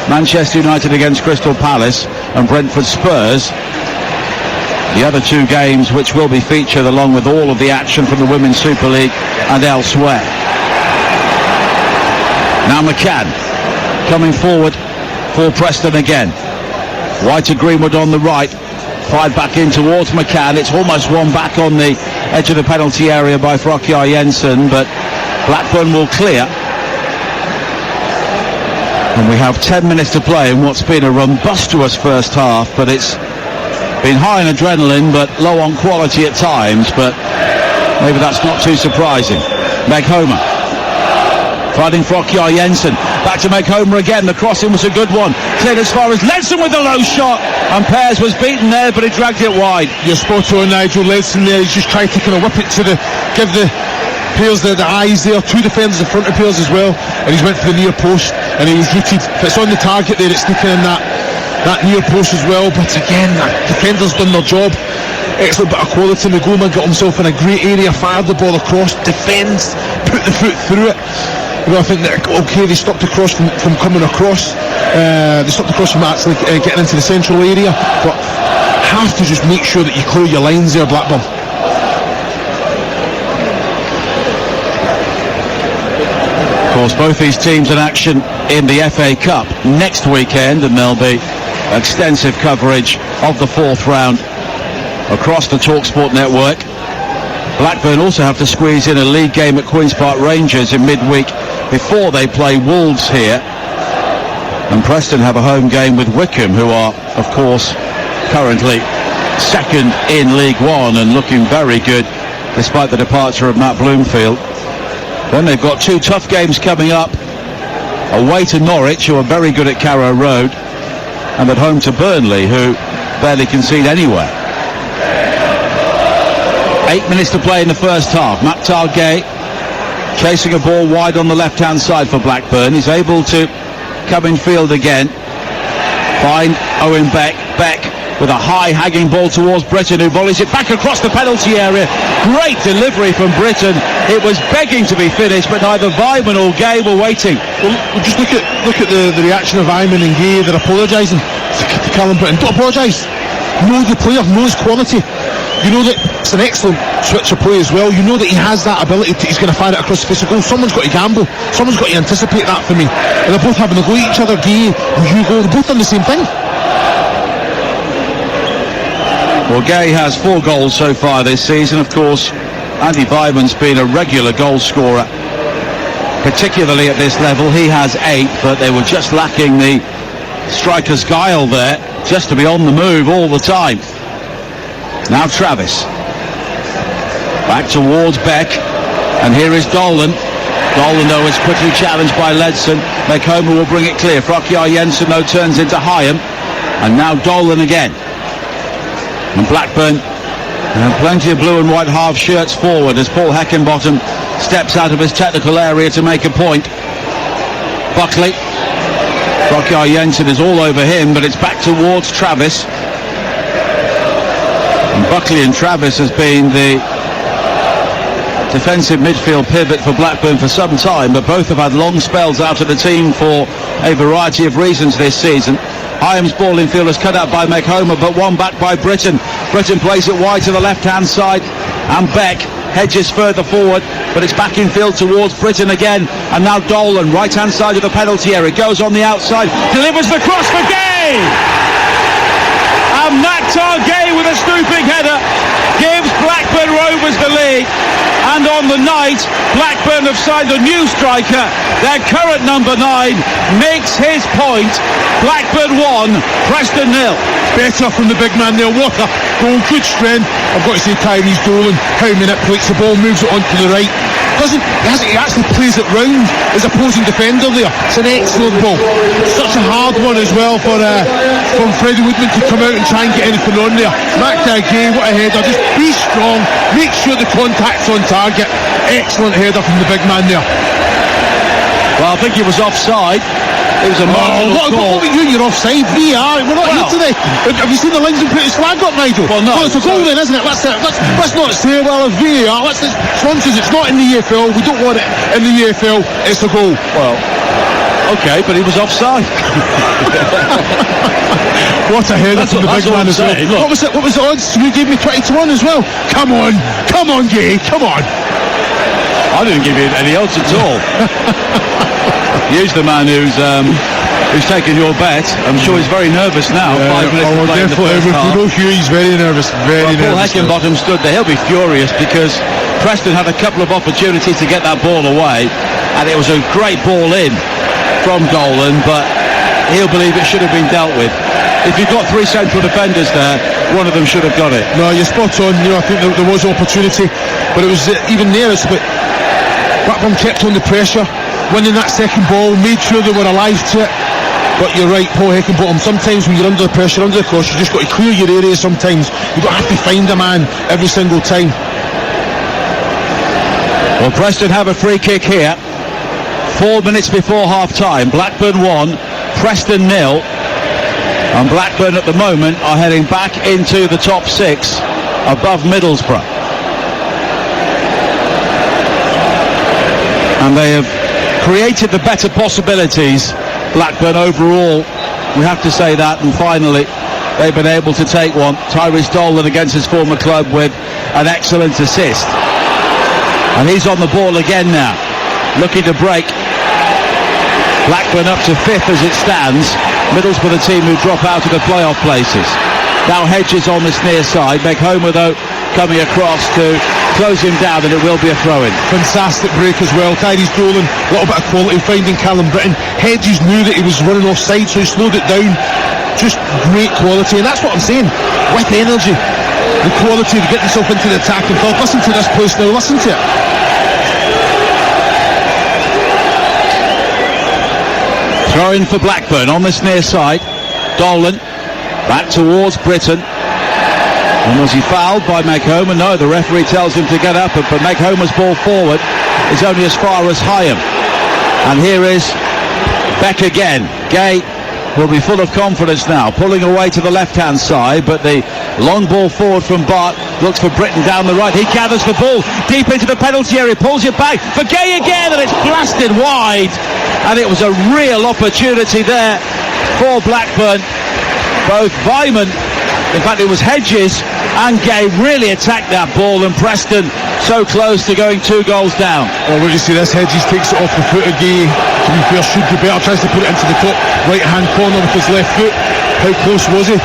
Manchester United against Crystal Palace and Brentford Spurs. The other two games which will be featured along with all of the action from the Women's Super League and elsewhere. Now McCann coming forward for Preston again. Wide to Greenwood on the right. Fired back in towards McCann. It's almost won back on the edge of the penalty area by Frokjar Jensen, but Blackburn will clear. And we have 10 minutes to play in what's been a rumbustuous first half, but it's been high in adrenaline but low on quality at times, but maybe that's not too surprising. Meg Homer fighting Frokjar Jensen. Back to Meg Homer again. The crossing was a good one. Cleared as far as Ledson with the low shot, and Pears was beaten there, but he dragged it wide.
You're spot on, Nigel. Ledson there, he's just tried to kind of whip it to give the Pears the eyes there. Two defenders in front of Pears as well, and he's went for the near post and he was rooted. If it's on the target there, it's sticking in that near post as well. But again, the defenders done their job. Excellent bit of quality. The goalman got himself in a great area, fired the ball across, defends, put the foot through it. You know, I think that, okay, they stopped the cross from coming across. They stopped the cross from actually getting into the central area, but have to just make sure that you clear your lines there, Blackburn.
Of course, both these teams in action in the FA Cup next weekend, and there'll be extensive coverage of the fourth round across the TalkSport network. Blackburn also have to squeeze in a league game at Queen's Park Rangers in midweek before they play Wolves here. And Preston have a home game with Wickham, who are, of course, currently second in League One and looking very good despite the departure of Matt Bloomfield. Then they've got two tough games coming up. Away to Norwich, who are very good at Carrow Road, and at home to Burnley, who barely concede anywhere. 8 minutes to play in the first half. Maktar Gay chasing a ball wide on the left-hand side for Blackburn. He's able to come in field again. Find Owen Beck. Beck with a high hanging ball towards Britton, who volleys it back across the penalty area. Great delivery from Britton. It was begging to be finished, but neither Vyman or Gay were waiting.
Well, just look at the reaction of Vyman and Gay. They're apologising to Callum Britton. Don't apologise. Know the player, know his quality. You know that it's an excellent switch of play as well. You know that he has that ability he's going to fire it across the face of goal. Someone's got to gamble. Someone's got to anticipate that for me. And they're both having a go at each other. Gay and Hugo, they're both done the same thing.
Well, Gay has 4 goals so far this season. Of course, Andy Vyman's been a regular goal scorer, particularly at this level. He has 8, but they were just lacking the striker's guile there, just to be on the move all the time. Now Travis. Back towards Beck. And here is Dolan. Dolan, though, is quickly challenged by Ledson. Homer will bring it clear. Frokjar Jensen, though, turns into Hyam. And now Dolan again. And Blackburn have plenty of blue and white half shirts forward as Paul Heckingbottom steps out of his technical area to make a point. Buckley. Frokjar Jensen is all over him, but it's back towards Travis. And Buckley and Travis has been the defensive midfield pivot for Blackburn for some time, but both have had long spells out of the team for a variety of reasons this season. Hyams ball in field is cut out by McHomer, but one back by Britton. Britton plays it wide to the left-hand side, and Beck hedges further forward, but it's back in field towards Britton again, and now Dolan, right-hand side of the penalty area, goes on the outside, delivers the cross for Gay! And Maktar Gay with a stooping header gives Blackburn Rovers the lead. And on the night, Blackburn have signed a new striker. Their current number 9 makes his point. Blackburn 1, Preston 0.
Better from the big man there. What a goal, good strength. I've got to say, Tyrese Dolan, how manipulates the ball, moves it onto the right. He actually plays it round his opposing defender there. It's an excellent ball. Such a hard one as well for Freddie Woodman to come out and try and get anything on there. Maktar Gay, what a header. Just be strong, make sure the contact's on target. Excellent header from the big man there.
Well, I think he was offside. It was a marginal call.
What are you? You're offside. VAR. We're not here today. Have you seen the lines and put his flag up, Nigel?
Well, no.
It's a goal then, isn't it? Let's not say, well, a VAR. Swan says it's not in the EFL. We don't want it in the EFL. It's a goal.
Well, okay, but he was offside.
What a header from the big man as well. What was the odds? You gave me 20 to 1 as well. Come on, Gay, come on.
I didn't give you any odds at all. Here's the man who's taken your bet. I'm sure he's very nervous now. 5 minutes to play in the first half.
He's very nervous. Very nervous.
Paul Heckingbottom stood there. He'll be furious because Preston had a couple of opportunities to get that ball away, and it was a great ball in from Dolan, but he'll believe it should have been dealt with. If you've got 3 central defenders there, one of them should have got it.
No, you're spot on. I think there was opportunity, but it was even there. It's about Blackburn kept on the pressure, winning that second ball, made sure they were alive to it. But you're right, Paul Heckingbottom, sometimes when you're under the pressure, under the cosh, you just got to clear your area sometimes. You don't have to find a man every single time.
Well, Preston have a free kick here. 4 minutes before half-time. Blackburn 1, Preston 0. And Blackburn at the moment are heading back into the top 6 above Middlesbrough. And they have created the better possibilities, Blackburn overall, we have to say that, and finally they've been able to take one. Tyrese Dolan against his former club with an excellent assist, and he's on the ball again now, looking to break. Blackburn up to 5th as it stands. Middlesbrough the team who drop out of the playoff places. Now Hedges on this near side. McHomer though coming across to close him down, and it will be a throw-in.
Fantastic break as well. Tyrese Dolan, a little bit of quality finding Callum Britton. Hedges knew that he was running offside, so he slowed it down. Just great quality, and that's what I'm saying. With energy, the quality to get himself into the attacking third. Listen to this place now. Listen to it.
Throw-in for Blackburn on this near side. Dolan back towards Britton. And was he fouled by McHomer? No, the referee tells him to get up, but McHomer's ball forward is only as far as Hyam. And here is Beck again. Gay will be full of confidence now, pulling away to the left-hand side, but the long ball forward from Bart looks for Britton down the right. He gathers the ball deep into the penalty area, pulls it back for Gay again, and it's blasted wide. And it was a real opportunity there for Blackburn. Both Vyman, in fact it was Hedges and Gay, really attacked that ball, and Preston so close to going 2 goals down.
Well, what you see, this Hedges takes it off the foot of Gay. To be fair, should be better. Tries to put it into the top right-hand corner with his left foot. How close was he?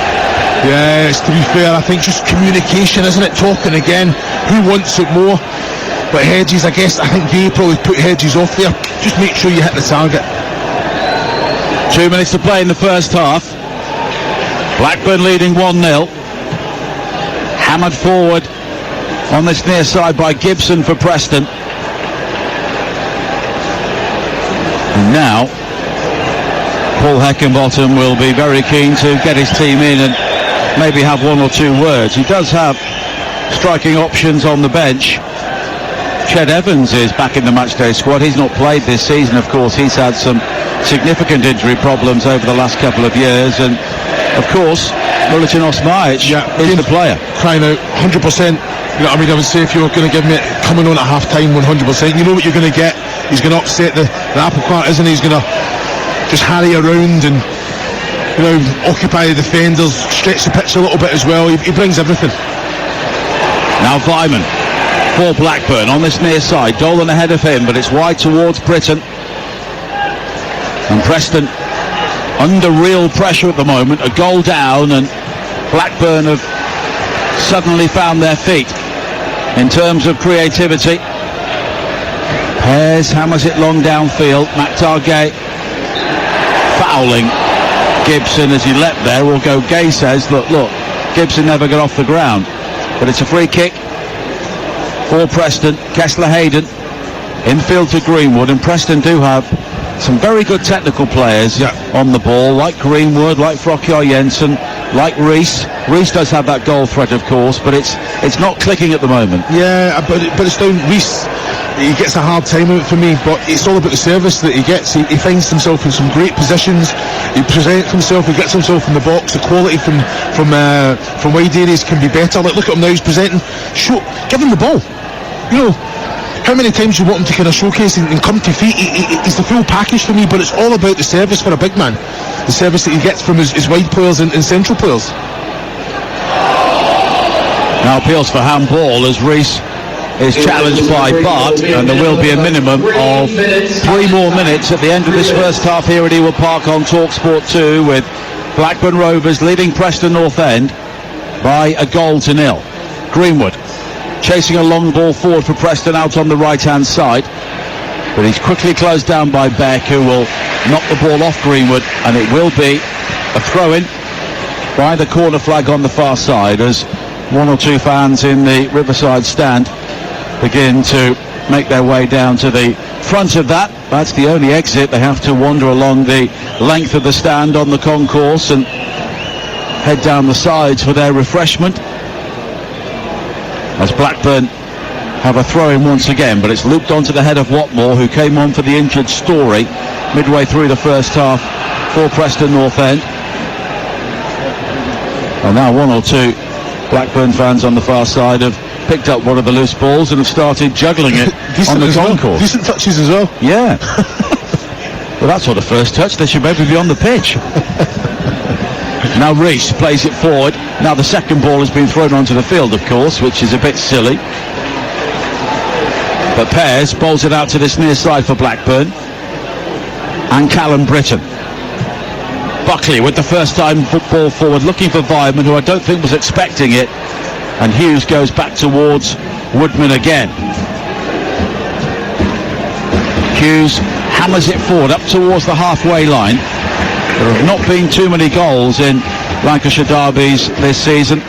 Yes, to be fair, I think just communication, isn't it? Talking again. Who wants it more? But Hedges, I think Gay probably put Hedges off there. Just make sure you hit the target.
2 minutes to play in the first half. Blackburn leading 1-0. Hammered forward on this near side by Gibson for Preston. And now Paul Heckingbottom will be very keen to get his team in and maybe have 1 or 2 words. He does have striking options on the bench. Ched Evans is back in the matchday squad. He's not played this season, of course. He's had some significant injury problems over the last couple of years, and of course Militin Osmaic is the player.
Crying out 100%. You know what I mean? I would say if you were going to give me it coming on at half time 100%, you know what you're going to get. He's going to upset the apple cart, isn't he? He's going to just harry around and occupy the defenders, stretch the pitch a little bit as well. He brings everything.
Now Vyman for Blackburn on this near side. Dolan ahead of him, but it's wide towards Britton. And Preston under real pressure at the moment. A goal down, and Blackburn have suddenly found their feet in terms of creativity. Pears hammers it long downfield. McTargate fouling Gibson as he leapt there. Or go Gay says, look, Gibson never got off the ground. But it's a free kick for Preston. Kessler Hayden infield to Greenwood, and Preston do have some very good technical players on the ball, like Greenwood, like Frokjar Jensen, like Rees. Rees does have that goal threat, of course, but it's not clicking at the moment.
Yeah, but it's down. Rees, he gets a hard time of it for me, but it's all about the service that he gets. He finds himself in some great positions. He presents himself. He gets himself in the box. The quality from wide areas can be better. Like, look at him now. He's presenting. Give him the ball. How many times you want him to kind of showcase and come to feet? He's the full package for me, but it's all about the service for a big man. The service that he gets from his wide players and central players.
Now appeals for handball as Rees is challenged by Bart, and there will be a minimum of 3 more minutes at the end of this first half here at Ewood Park on TalkSport 2, with Blackburn Rovers leading Preston Northend by 1-0. Greenwood chasing a long ball forward for Preston out on the right hand side, but he's quickly closed down by Beck, who will knock the ball off Greenwood, and it will be a throw-in by the corner flag on the far side as 1 or 2 fans in the Riverside stand begin to make their way down to the front of that. That's the only exit. They have to wander along the length of the stand on the concourse and head down the sides for their refreshment, as Blackburn have a throw-in once again, but it's looped onto the head of Watmore, who came on for the injured Story midway through the first half for Preston Northend. And now 1 or 2 Blackburn fans on the far side have picked up one of the loose balls and have started juggling it on the concourse.
Decent touches as well.
Yeah. Well, that sort of first touch, they should maybe be on the pitch. Now Rees plays it forward. Now the second ball has been thrown onto the field, of course, which is a bit silly. But Pears bowls it out to this near side for Blackburn. And Callum Britton. Buckley with the first time ball forward, looking for Vyman, who I don't think was expecting it. And Hughes goes back towards Woodman again. Hughes hammers it forward up towards the halfway line. There have not been too many goals in Lancashire derbies this season.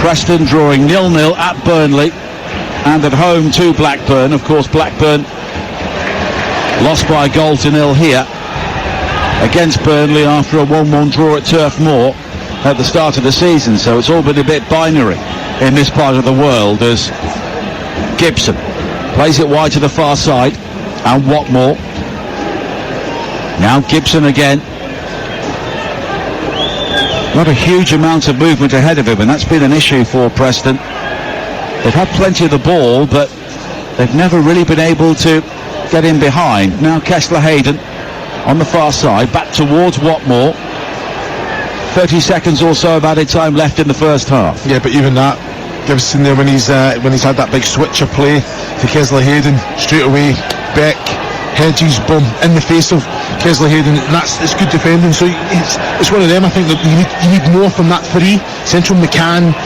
Preston drawing 0-0 at Burnley and at home to Blackburn. Of course, Blackburn lost by 1-0 here against Burnley after a 1-1 draw at Turf Moor at the start of the season. So it's all been a bit binary in this part of the world, as Gibson plays it wide to the far side, and Watmore. Now Gibson again. Not a huge amount of movement ahead of him, and that's been an issue for Preston. They've had plenty of the ball, but they've never really been able to get in behind. Now Kessler Hayden on the far side, back towards Watmore. 30 seconds or so of added time left in the first half.
Yeah, but even that, Gibson there, when he's had that big switch of play to Kessler Hayden, straight away Beck, Hedges, boom, in the face of Kessler Hayden, and it's good defending. So it's one of them. I think that you need more from that three. Central McCann,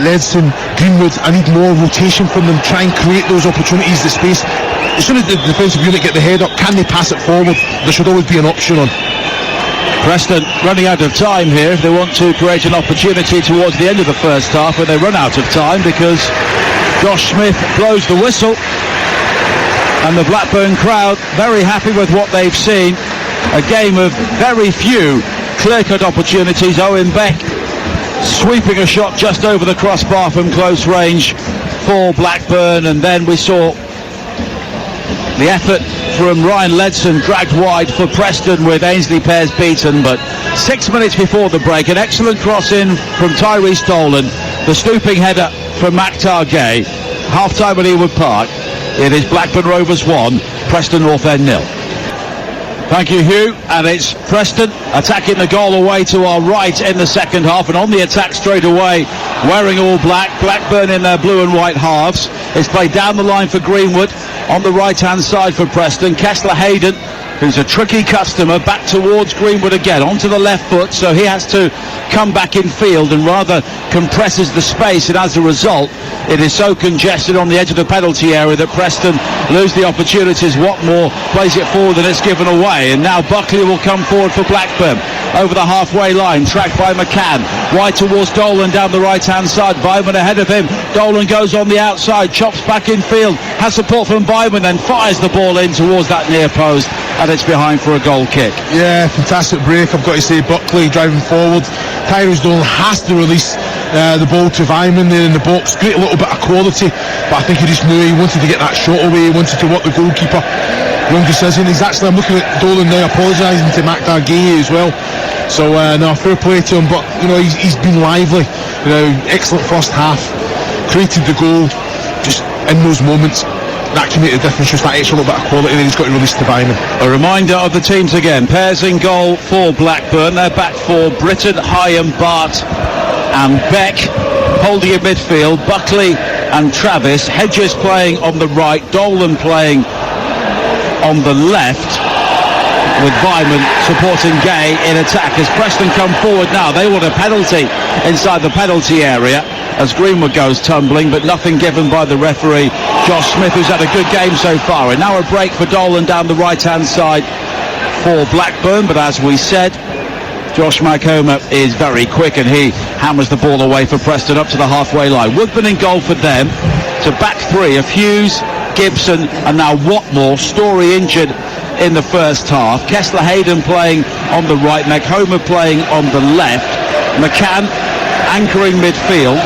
Ledson, Greenwood. I need more rotation from them. Try and create those opportunities, the space. As soon as the defensive unit get the head up, can they pass it forward? There should always be an option on.
Preston running out of time here if they want to create an opportunity towards the end of the first half, but they run out of time because Josh Smith blows the whistle, and the Blackburn crowd very happy with what they've seen. A game of very few clear-cut opportunities. Owen Beck sweeping a shot just over the crossbar from close range for Blackburn, and then we saw the effort from Ryan Ledson dragged wide for Preston with Ainsley Pears beaten. But 6 minutes before the break, an excellent cross in from Tyrese Dolan, the stooping header from McTargate. Half time at Ewood Park. It is Blackburn Rovers 1, Preston Northend 0. Thank you, Hugh. And it's Preston attacking the goal away to our right in the second half, and on the attack straight away, wearing all black, Blackburn in their blue and white halves. It's played down the line for Greenwood on the right-hand side for Preston. Kessler Hayden, who's a tricky customer, back towards Greenwood again, onto the left foot, so he has to come back in field and rather compresses the space, and as a result it is so congested on the edge of the penalty area that Preston lose the opportunities. Watmore plays it forward and it's given away, and now Buckley will come forward for Blackburn over the halfway line, tracked by McCann, wide towards Dolan down the right-hand side. Byman ahead of him, Dolan goes on the outside, chops back in field, has support from Byman, then fires the ball in towards that near post, and it's behind for a goal kick.
Yeah, fantastic break, I've got to say. Buckley driving forward, Tyrese Dolan has to release the ball to Vyman there in the box. Great little bit of quality, but I think he just knew he wanted to get that shot away, he wanted to work the goalkeeper. Wrong decision. He's actually, I'm looking at Dolan now apologising to Macdargay as well, so no, fair play to him, but you know, he's been lively, you know, excellent first half, created the goal, just in those moments that can make a difference, just that extra little bit of quality, and he's got to release to Vyman.
A reminder of the teams again. Pairs in goal for Blackburn. They're back for Britton, Hyam, Bart and Beck. Holding in midfield, Buckley and Travis. Hedges playing on the right, Dolan playing on the left, with Vyman supporting Gay in attack as Preston come forward now. They want a penalty inside the penalty area as Greenwood goes tumbling, but nothing given by the referee, Josh Smith, who's had a good game so far. And now a break for Dolan down the right-hand side for Blackburn, but as we said, Josh Macoma is very quick and he hammers the ball away for Preston up to the halfway line. Woodman in goal for them. So back three of Hughes, Gibson and now Watmore. Story injured in the first half. Kessler Hayden playing on the right, Macoma playing on the left. McCann anchoring midfield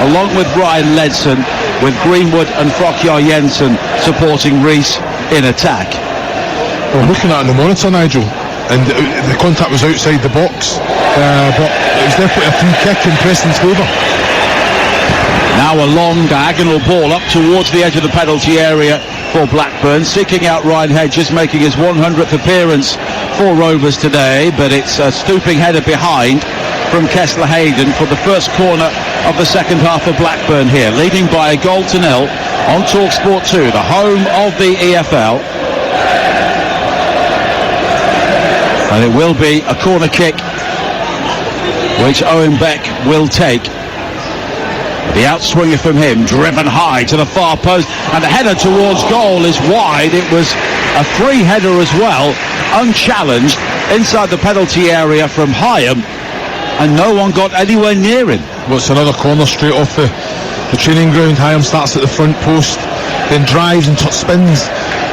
along with Ryan Ledson, with Greenwood and Frokjar Jensen supporting Rees in attack.
Well, looking at the monitor, Nigel, and the contact was outside the box, but it was definitely a free kick in Preston's favour.
Now a long diagonal ball up towards the edge of the penalty area for Blackburn, seeking out Ryan Hedges, making his 100th appearance for Rovers today, but it's a stooping header behind from Kessler Hayden for the first corner of the second half of Blackburn here, leading by a goal to nil on TalkSport 2, the home of the EFL. And it will be a corner kick which Owen Beck will take. The outswinger from him, driven high to the far post, and the header towards goal is wide. It was a free header as well, unchallenged, inside the penalty area from Hyam, and no one got anywhere near him.
Well, it's another corner straight off the training ground. Hyam starts at the front post, then drives and spins,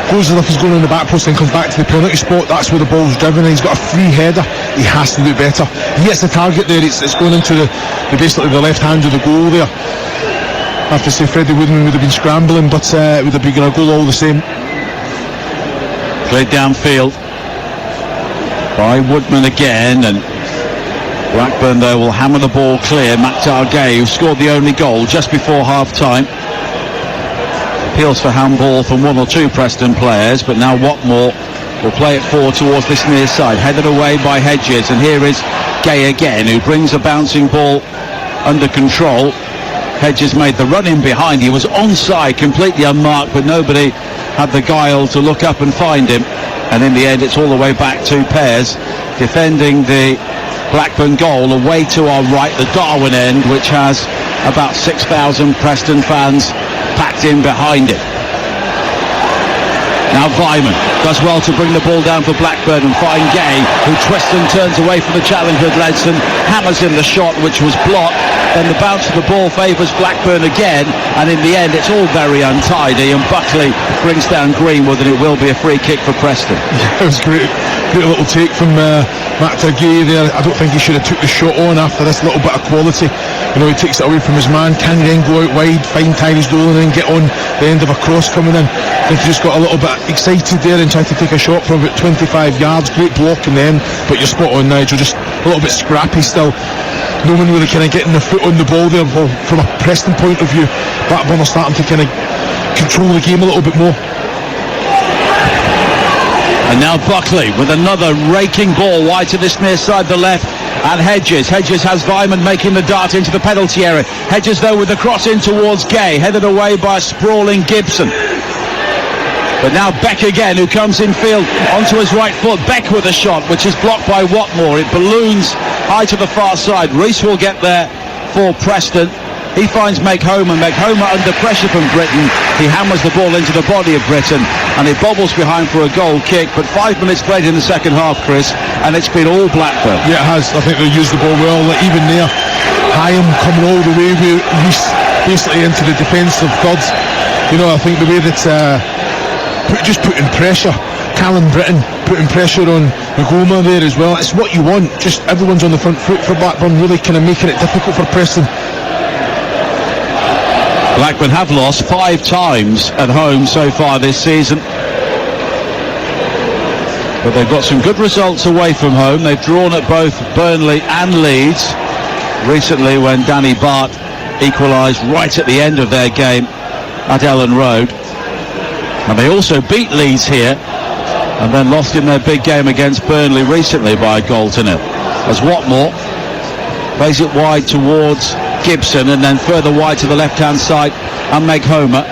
goes as if he's going in the back post, and comes back to the penalty spot. That's where the ball's driven, and he's got a free header. He has to do better. He hits the target there. It's going into basically the left hand of the goal there. I have to say Freddie Woodman would have been scrambling, but it would have been a goal all the same.
Played downfield by Woodman again, and Blackburn though will hammer the ball clear. Macdargay, who scored the only goal just before half-time. Appeals for handball from one or two Preston players, but now Watmore will play it forward towards this near side, headed away by Hedges, and here is Gay again, who brings a bouncing ball under control. Hedges made the run in behind. He was onside, completely unmarked, but nobody had the guile to look up and find him, and in the end it's all the way back to Pears defending the Blackburn goal away to our right, the Darwin end, which has about 6,000 Preston fans packed in behind it. Now Vyman does well to bring the ball down for Blackburn and find Gay, who twists and turns away from the challenge with Ledson, hammers in the shot which was blocked. Then the bounce of the ball favours Blackburn again, and in the end it's all very untidy, and Buckley brings down Greenwood, and it will be a free kick for Preston.
Yeah, it was great little take from Macdargay there. I don't think he should have took the shot on after this little bit of quality. You know, he takes it away from his man, can then go out wide, find Tyrese Dolan and then get on the end of a cross coming in. I think he just got a little bit excited there and tried to take a shot from about 25 yards. Great block in the end, but you're spot on, Nigel, just a little bit scrappy still. No one really kind of getting the foot on the ball there. Well, from a Preston point of view, Blackburn are starting to kind of control the game a little bit more.
And now Buckley with another raking ball wide to this near side, the left, and Hedges has Vyman making the dart into the penalty area. Hedges though with the cross in towards Gay, headed away by a sprawling Gibson. But now Beck again, who comes in field onto his right foot. Beck with a shot which is blocked by Watmore. It balloons high to the far side. Rees will get there for Preston. He finds Homer under pressure from Britton. He hammers the ball into the body of Britton, and it bobbles behind for a goal kick. But 5 minutes played in the second half, Chris, and it's been all Blackburn.
Yeah, it has. I think they used the ball well. Even there, Hyam coming all the way with Rees basically into the defensive third. You know, I think the way that just putting pressure, Callum Britton putting pressure on Magoma there as well. It's what you want. Just everyone's on the front foot for Blackburn, really kind of making it difficult for Preston.
Blackburn have lost 5 times at home so far this season, but they've got some good results away from home. They've drawn at both Burnley and Leeds recently, when Danny Bart equalised right at the end of their game at Ellen Road, and they also beat Leeds here and then lost in their big game against Burnley recently by a goal to nil. As Watmore plays it wide towards Gibson, and then further wide to the left-hand side, and Homer.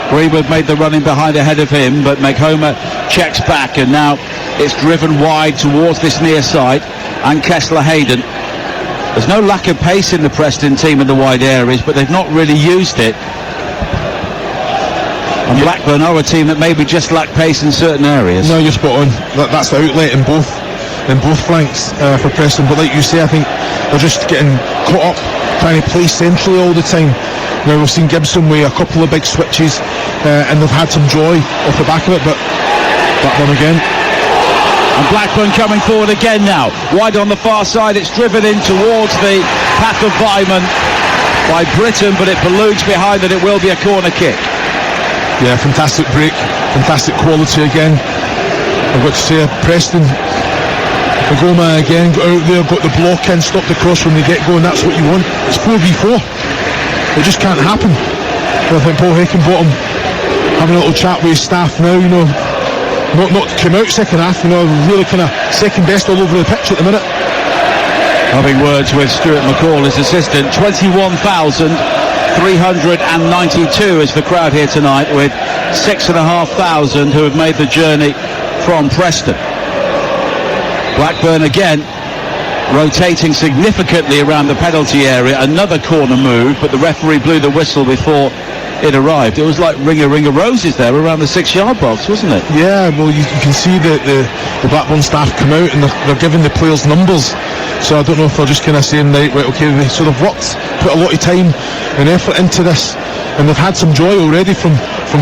Greenwood made the running behind ahead of him, but Homer checks back, and now it's driven wide towards this near side, and Kessler Hayden. There's no lack of pace in the Preston team in the wide areas, but they've not really used it. And Blackburn are a team that maybe just lack pace in certain areas.
No, you're spot on. That's the outlet in both flanks for Preston. But like you say, I think they're just getting caught up trying to play centrally all the time. Now we've seen Gibson with a couple of big switches, and they've had some joy off the back of it, but Blackburn again.
And Blackburn coming forward again now. Wide on the far side, it's driven in towards the path of Vyman by Britton, but it balloons behind that it will be a corner kick.
Yeah, fantastic break, fantastic quality again. I've got to say, Preston, Magoma again got out there, got the block in, stopped the cross when they get going. That's what you want. It's 4v4. It just can't happen. I think Paul Heckingbottom having a little chat with his staff now, you know, not come out second half, you know, really kind of second best all over the pitch at the minute.
Having words with Stuart McCall, his assistant. 21,392 is the crowd here tonight, with 6,500 who have made the journey from Preston. Blackburn again rotating significantly around the penalty area. Another corner move, but the referee blew the whistle before it arrived. It was like ring of roses there around the 6-yard box, wasn't it?
Yeah, well, you can see the Blackburn staff come out and they're giving the players numbers. So I don't know if they're just kind of saying, right, okay, so they've put a lot of time and effort into this, and they've had some joy already from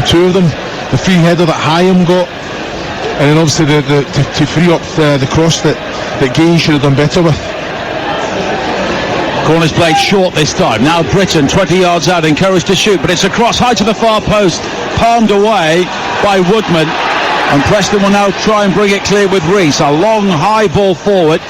2 of them. The free header that Hyam got, and then obviously to free up the cross that Gay should have done better with.
Corner's played short this time. Now Britton, 20 yards out, encouraged to shoot, but it's a cross high to the far post, palmed away by Woodman, and Preston will now try and bring it clear with Rees. A long high ball forward.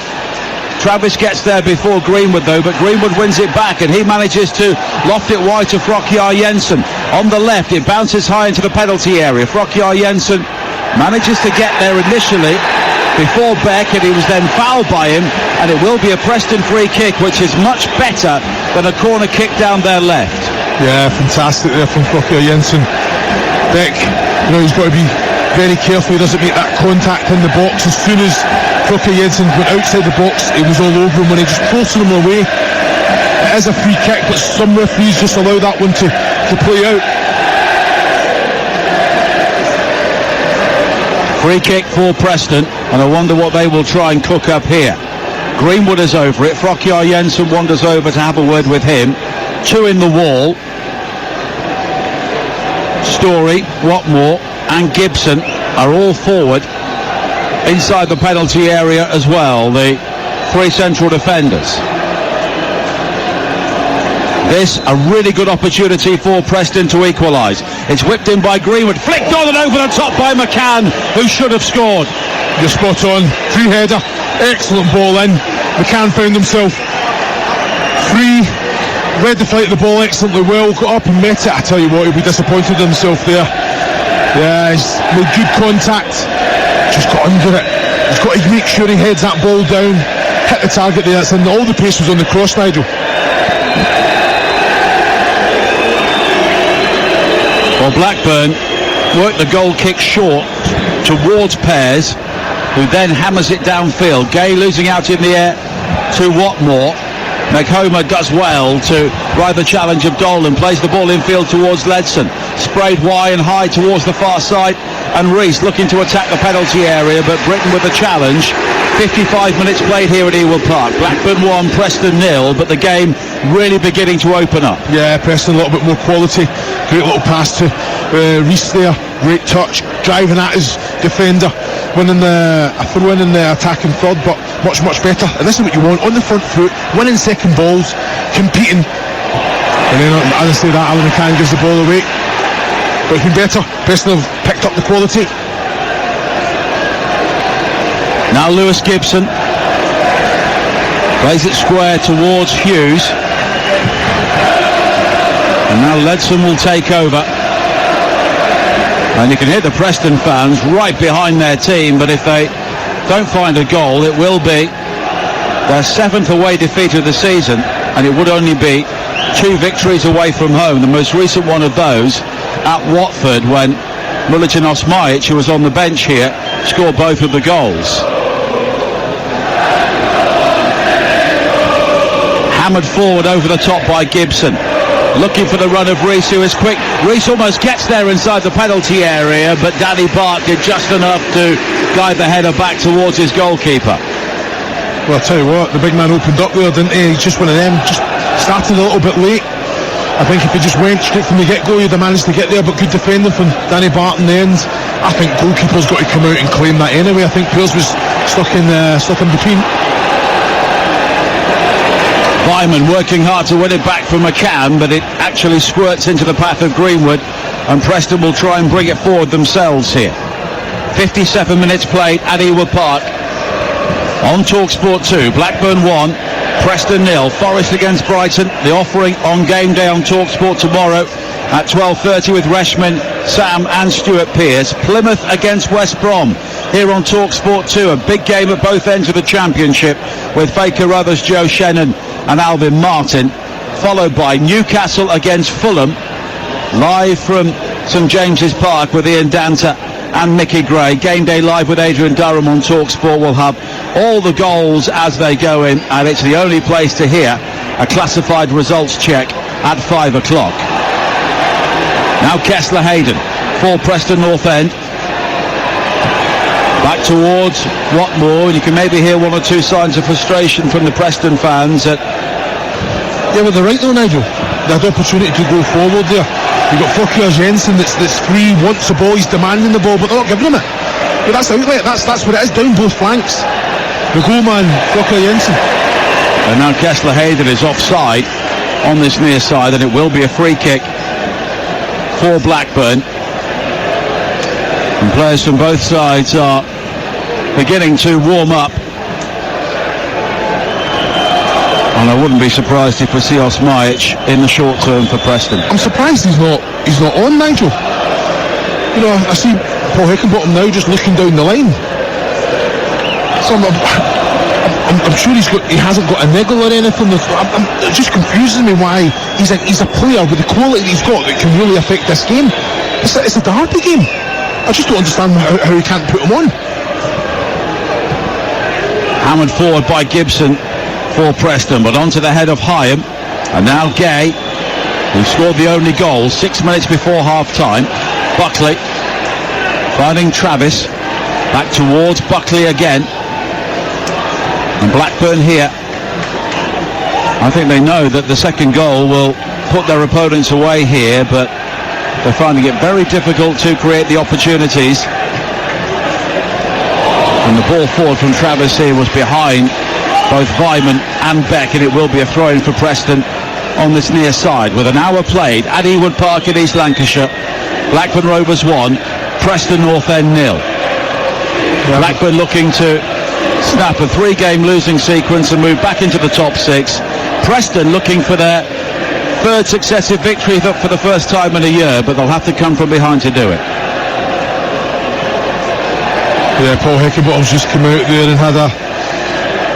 Travis gets there before Greenwood though, but Greenwood wins it back, and he manages to loft it wide to Frokjar Jensen. On the left, it bounces high into the penalty area. Frokjar Jensen manages to get there initially before Beck, and he was then fouled by him, and it will be a Preston free kick, which is much better than a corner kick down their left.
Yeah, fantastic there from Frokjar Jensen. Beck, you know, he's got to be very careful he doesn't make that contact in the box. As soon as Frokjar Jensen went outside the box, it was all over him when he just forced him away. It is a free kick, but some referees just allow that one to play out.
Free kick for Preston, and I wonder what they will try and cook up here. Greenwood is over it. Frokjar Jensen wanders over to have a word with him. 2 in the wall. Story, Watmore and Gibson are all forward inside the penalty area as well, the 3 central defenders. This a really good opportunity for Preston to equalise. It's whipped in by Greenwood, flicked on and over the top by McCann, who should have scored.
You're spot on. Free header, excellent ball in. McCann found himself free, read the flight of the ball excellently well, got up and met it. I tell you what, he'll be disappointed in himself there. Yeah, he's made good contact, just got under it. He's got to make sure he heads that ball down, hit the target there. That's in. All the pace was on the cross, Nigel.
Well, Blackburn worked the goal kick short towards Pears, who then hammers it downfield. Gay losing out in the air to Watmore. McHomer does well to ride the challenge of Dolan, plays the ball infield towards Ledson, sprayed wide and high towards the far side, and Rees looking to attack the penalty area, but Britain with the challenge. 55 minutes played here at Ewood Park. Blackburn 1, Preston 0, but the game really beginning to open up.
Yeah, Preston a little bit more quality. Great little pass to Rees there, great touch, driving at his defender, winning a throw in the attacking third, but much better. And this is what you want, on the front foot, winning second balls, competing. And then as I say that, Alan McCann gives the ball away, but it's been better. Preston have picked up the quality.
Now Lewis Gibson plays it square towards Hughes, and now Ledson will take over. And you can hear the Preston fans right behind their team, but if they don't find a goal, it will be their 7th away defeat of the season, and it would only be 2 victories away from home. The most recent one of those at Watford, when Milutin Osmajic, who was on the bench here, scored both of the goals. Hammered forward over the top by Gibson, looking for the run of Rees, who is quick. Rees almost gets there inside the penalty area, but Danny Bart did just enough to guide the header back towards his goalkeeper.
Well, I'll tell you what, the big man opened up there, didn't he? He's just one of them, just started a little bit late. I think if he just went straight from the get-go, he'd have managed to get there, but good defending from Danny Bart in the end. I think goalkeeper's got to come out and claim that anyway. I think Pearce was stuck in between.
Vyman working hard to win it back from McCann, but it actually squirts into the path of Greenwood, and Preston will try and bring it forward themselves here. 57 minutes played at Ewood Park. On TalkSport 2, Blackburn 1, Preston 0. Forest against Brighton, the offering on game day on TalkSport tomorrow at 12:30 with Reshman, Sam and Stuart Pearce. Plymouth against West Brom here on TalkSport 2, a big game at both ends of the championship with Faker Ruthers, Joe Shannon and Alvin Martin, followed by Newcastle against Fulham, live from St James's Park with Ian Danter and Mickey Gray. Game day live with Adrian Durham on TalkSport. Will have all the goals as they go in, and it's the only place to hear a classified results check at 5 o'clock. Now Kessler Hayden for Preston Northend. Back towards Watmore, and you can maybe hear 1 or 2 signs of frustration from the Preston fans.
Yeah, well, they're right though, Nigel. They had the opportunity to go forward there. You've got Forkier Jensen that's free, wants the ball, he's demanding the ball, but they're not giving him it. But that's outlet, that's what it is, down both flanks. The goalman, Forkier Jensen.
And now Kessler Hayden is offside on this near side, and it will be a free kick for Blackburn. And players from both sides are beginning to warm up. And I wouldn't be surprised if we see Osmajic in the short term for Preston.
I'm surprised he's not on, Nigel. You know, I see Paul Hickenbottom now just looking down the line. So I'm sure he hasn't got a niggle or anything. It just confuses me why he's a player with the quality that he's got that can really affect this game. It's a derby game. I just don't understand how he can't put him on.
Hammered forward by Gibson for Preston, but onto the head of Hyam, and now Gay, who scored the only goal 6 minutes before half-time. Buckley finding Travis, back towards Buckley again, and Blackburn here. I think they know that the second goal will put their opponents away here, but they're finding it very difficult to create the opportunities. And the ball forward from Travis here was behind both Vyman and Beck, and it will be a throw-in for Preston on this near side. With an hour played at Ewood Park in East Lancashire, Blackburn Rovers 1, Preston Northend 0. Blackburn looking to snap a 3-game losing sequence and move back into the top 6. Preston looking for their 3rd successive victory for the first time in a year, but they'll have to come from behind to do it.
Yeah, Paul Heckingbottom's just come out there and had a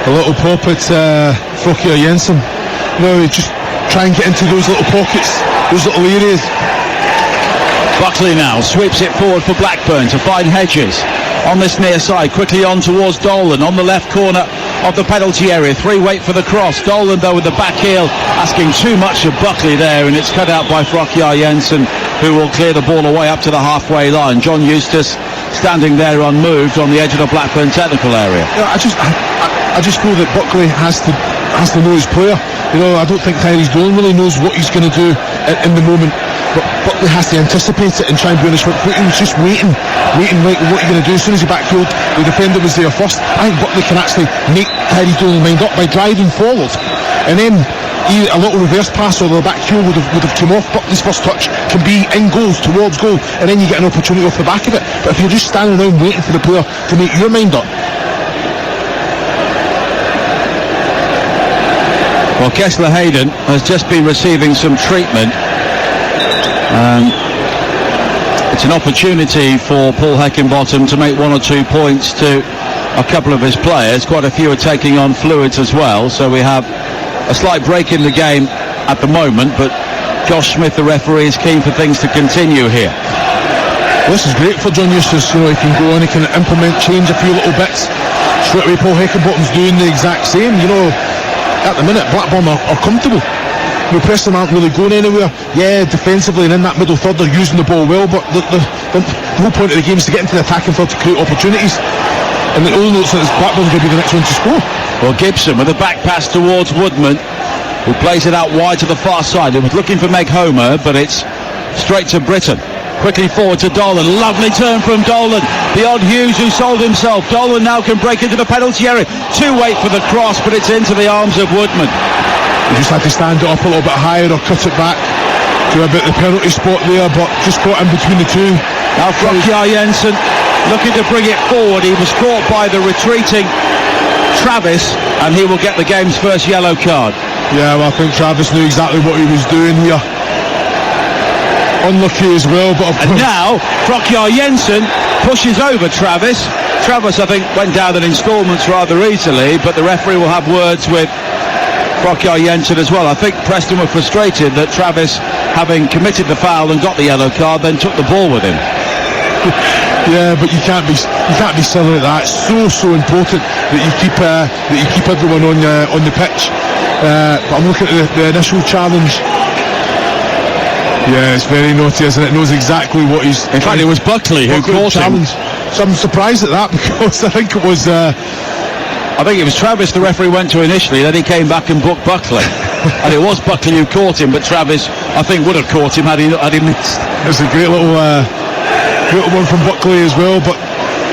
little pop at Frockier Jensen. You know, just try and get into those little pockets, those little areas.
Buckley now sweeps it forward for Blackburn to find Hedges on this near side, quickly on towards Dolan on the left corner of the penalty area. Three wait for the cross. Dolan though with the back heel, asking too much of Buckley there, and it's cut out by Frockier Jensen, who will clear the ball away up to the halfway line. John Eustace standing there unmoved on the edge of the Blackburn technical area.
Yeah, I just feel that Buckley has to know his player. You know, I don't think Tyrese Dolan really knows what he's going to do in the moment. But Buckley has to anticipate it and try and be on his front foot. He was just waiting, like, what are you going to do? As soon as he backfield, the defender was there first. I think Buckley can actually make Tyrese Dolan mind up by driving forward, and then a little reverse pass or the back heel would have come off. Buckley's first touch can be in goals, towards goal, and then you get an opportunity off the back of it. But if you're just standing around waiting for the player to make your mind up.
Well, Kessler Hayden has just been receiving some treatment. It's an opportunity for Paul Heckingbottom to make 1 or 2 points to a couple of his players. Quite a few are taking on fluids as well, so we have a slight break in the game at the moment, but Josh Smith, the referee, is keen for things to continue here.
Well, this is great for John Eustace. You know, he can go on, he can implement, change a few little bits. Straight away Paul Heckingbottom's doing the exact same. You know, at the minute Blackburn are comfortable. You know, Preston aren't really going anywhere. Yeah, defensively and in that middle third they're using the ball well, but the whole point of the game is to get into the attacking third to create opportunities. And the only looks like Blackburn's going to be the next one to score.
Well, Gibson with a back pass towards Woodman, who plays it out wide to the far side. It was looking for Meg Homer, but it's straight to Britton. Quickly forward to Dolan. Lovely turn from Dolan. Beyond Hughes, who sold himself. Dolan now can break into the penalty area. Too wait for the cross, but it's into the arms of Woodman.
He just had to stand it up a little bit higher or cut it back to about the penalty spot there, but just caught in between the two.
Now Frockier Jensen looking to bring it forward. He was caught by the retreating Travis, and he will get the game's first yellow card.
Yeah, well, I think Travis knew exactly what he was doing here. Unlucky as well, but
and now Frockier Jensen pushes over Travis. Travis, I think, went down in instalments rather easily, but the referee will have words with Frockier Jensen as well. I think Preston were frustrated that Travis, having committed the foul and got the yellow card, then took the ball with him.
Yeah, but you can't be silly at that. It's so important that you keep everyone on the pitch. But I'm looking at the initial challenge. Yeah, it's very naughty, isn't it? It knows exactly what he's...
In fact, it was Buckley who caught him.
So I'm surprised at that, because I think it was...
I think it was Travis the referee went to initially, then he came back and booked Buckley. And it was Buckley who caught him, but Travis, I think, would have caught him had he missed.
It's a great little one from Buckley as well, but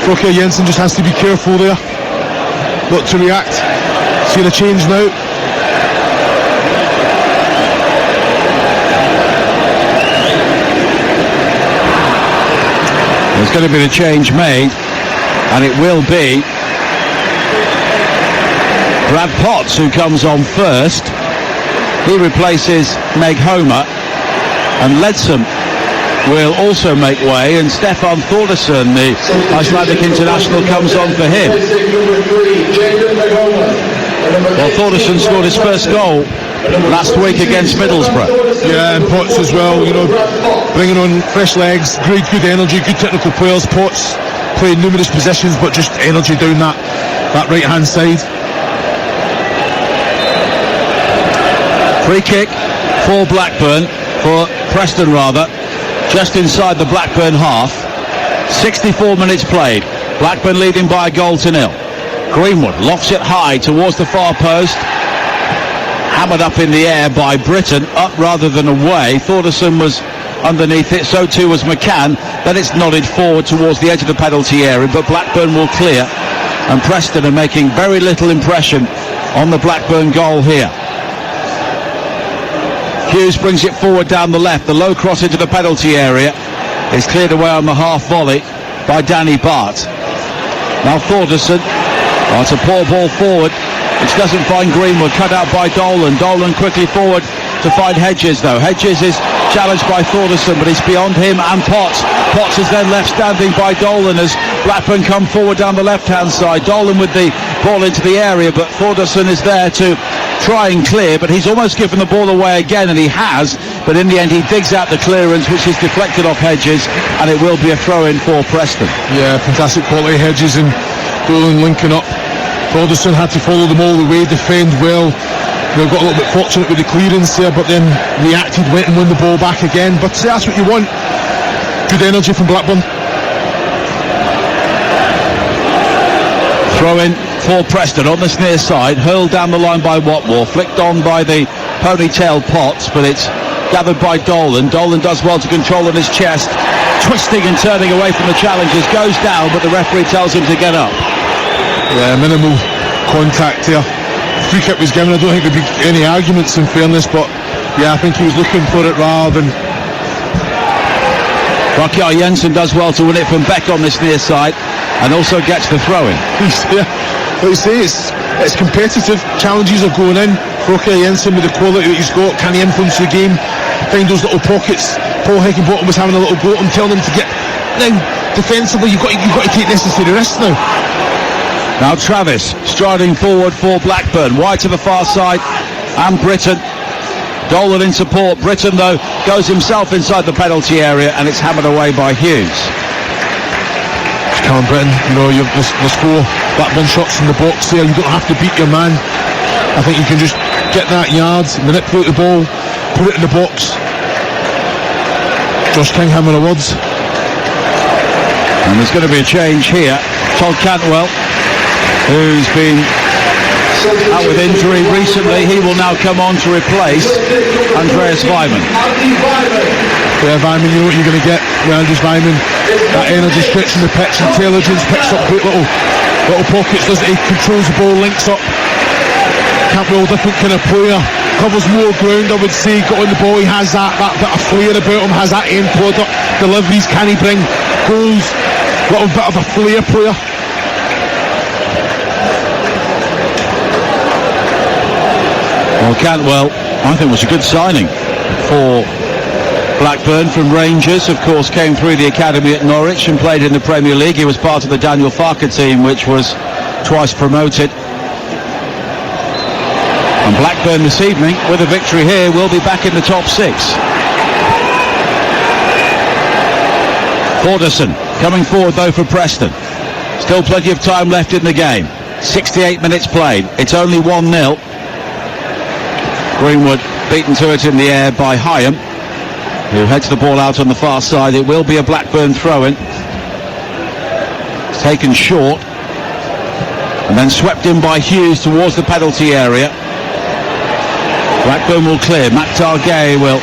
Frockier Jensen just has to be careful there, not to react. See the change now.
There's going to be the change made, and it will be Brad Potts who comes on first. He replaces Meg Homer, and Leadsom will also make way, and Stefan Thordarson, the Icelandic international, comes on for him. Well, Thordarson scored his first goal last week against Middlesbrough.
Yeah, and Potts as well, you know, bringing on fresh legs, great good energy, good technical players. Potts played numerous positions, but just energy down that right hand side.
Free kick for Blackburn, for Preston rather, just inside the Blackburn half. 64 minutes played. Blackburn leading by 1-0. Greenwood lofts it high towards the far post. Hammered up in the air by Britton, up rather than away. Thordarson was underneath it, so too was McCann. Then it's nodded forward towards the edge of the penalty area, but Blackburn will clear. And Preston are making very little impression on the Blackburn goal here. Hughes brings it forward down the left. The low cross into the penalty area is cleared away on the half volley by Danny Bart. Now Thordarson, it's a poor ball forward, which doesn't find Greenwood, cut out by Dolan. Dolan quickly forward to find Hedges though. Hedges is challenged by Thordarson, but it's beyond him and Potts. Potts is then left standing by Dolan as Blackburn come forward down the left-hand side. Dolan with the ball into the area, but Thordarson is there to try and clear, but he's almost given the ball away again, and he has, but in the end he digs out the clearance, which is deflected off Hedges, and it will be a throw-in for Preston.
Yeah, fantastic quality. Hedges and Dolan linking up. Thordarson had to follow them all the way, defend well. They got a little bit fortunate with the clearance there, but then reacted, went and won the ball back again. But that's what you want. Good energy from Blackburn.
Throw in for Preston on this near side, hurled down the line by Watmore, flicked on by the ponytail Potts, but it's gathered by Dolan. Dolan does well to control on his chest, twisting and turning away from the challengers, goes down, but the referee tells him to get up.
Yeah, minimal contact here. Free kick was given. I don't think there'd be any arguments in fairness, but yeah, I think he was looking for it rather than...
Rocky Jensen does well to win it from Beck on this near side and also gets the throw in.
Yeah, like you say, it's competitive. Challenges are going in. Rocky Jensen with the quality that he's got, can he influence the game, find those little pockets? Paul Heckingbottom was having a little go at him, telling him to get... Now, defensively, you've got to take necessary risks now.
Now Travis striding forward for Blackburn, wide to the far side, and Britton. Dolan in support. Britton, though, goes himself inside the penalty area, and it's hammered away by Hughes.
Callum Britton, there's 4 Blackburn shots in the box there. You don't have to beat your man. I think you can just get that yard, manipulate the ball, put it in the box. Josh King having the words.
And there's going to be a change here. Todd Cantwell, who's been out with injury recently, he will now come on to replace Andreas Weimann.
Yeah, Weimann, you know what you're going to get with Andreas Weimann. That energy, stretching the pitch, intelligence, picks up great little pockets, doesn't he? Controls the ball, links up. Cantwell, different kind of player, covers more ground, I would say. Got on the ball, he has that bit of flair about him, has that end product, deliveries, can he bring goals? Little bit of a flair player.
Well, Cantwell, I think, was a good signing for Blackburn from Rangers. Of course, came through the academy at Norwich and played in the Premier League. He was part of the Daniel Farke team, which was twice promoted. And Blackburn this evening, with a victory here, will be back in the top 6. Thordarson coming forward, though, for Preston. Still plenty of time left in the game. 68 minutes played. It's only 1-0. Greenwood beaten to it in the air by Hyam, who heads the ball out on the far side. It will be a Blackburn throw-in. It's taken short and then swept in by Hughes towards the penalty area. Blackburn will clear. Matt Targay will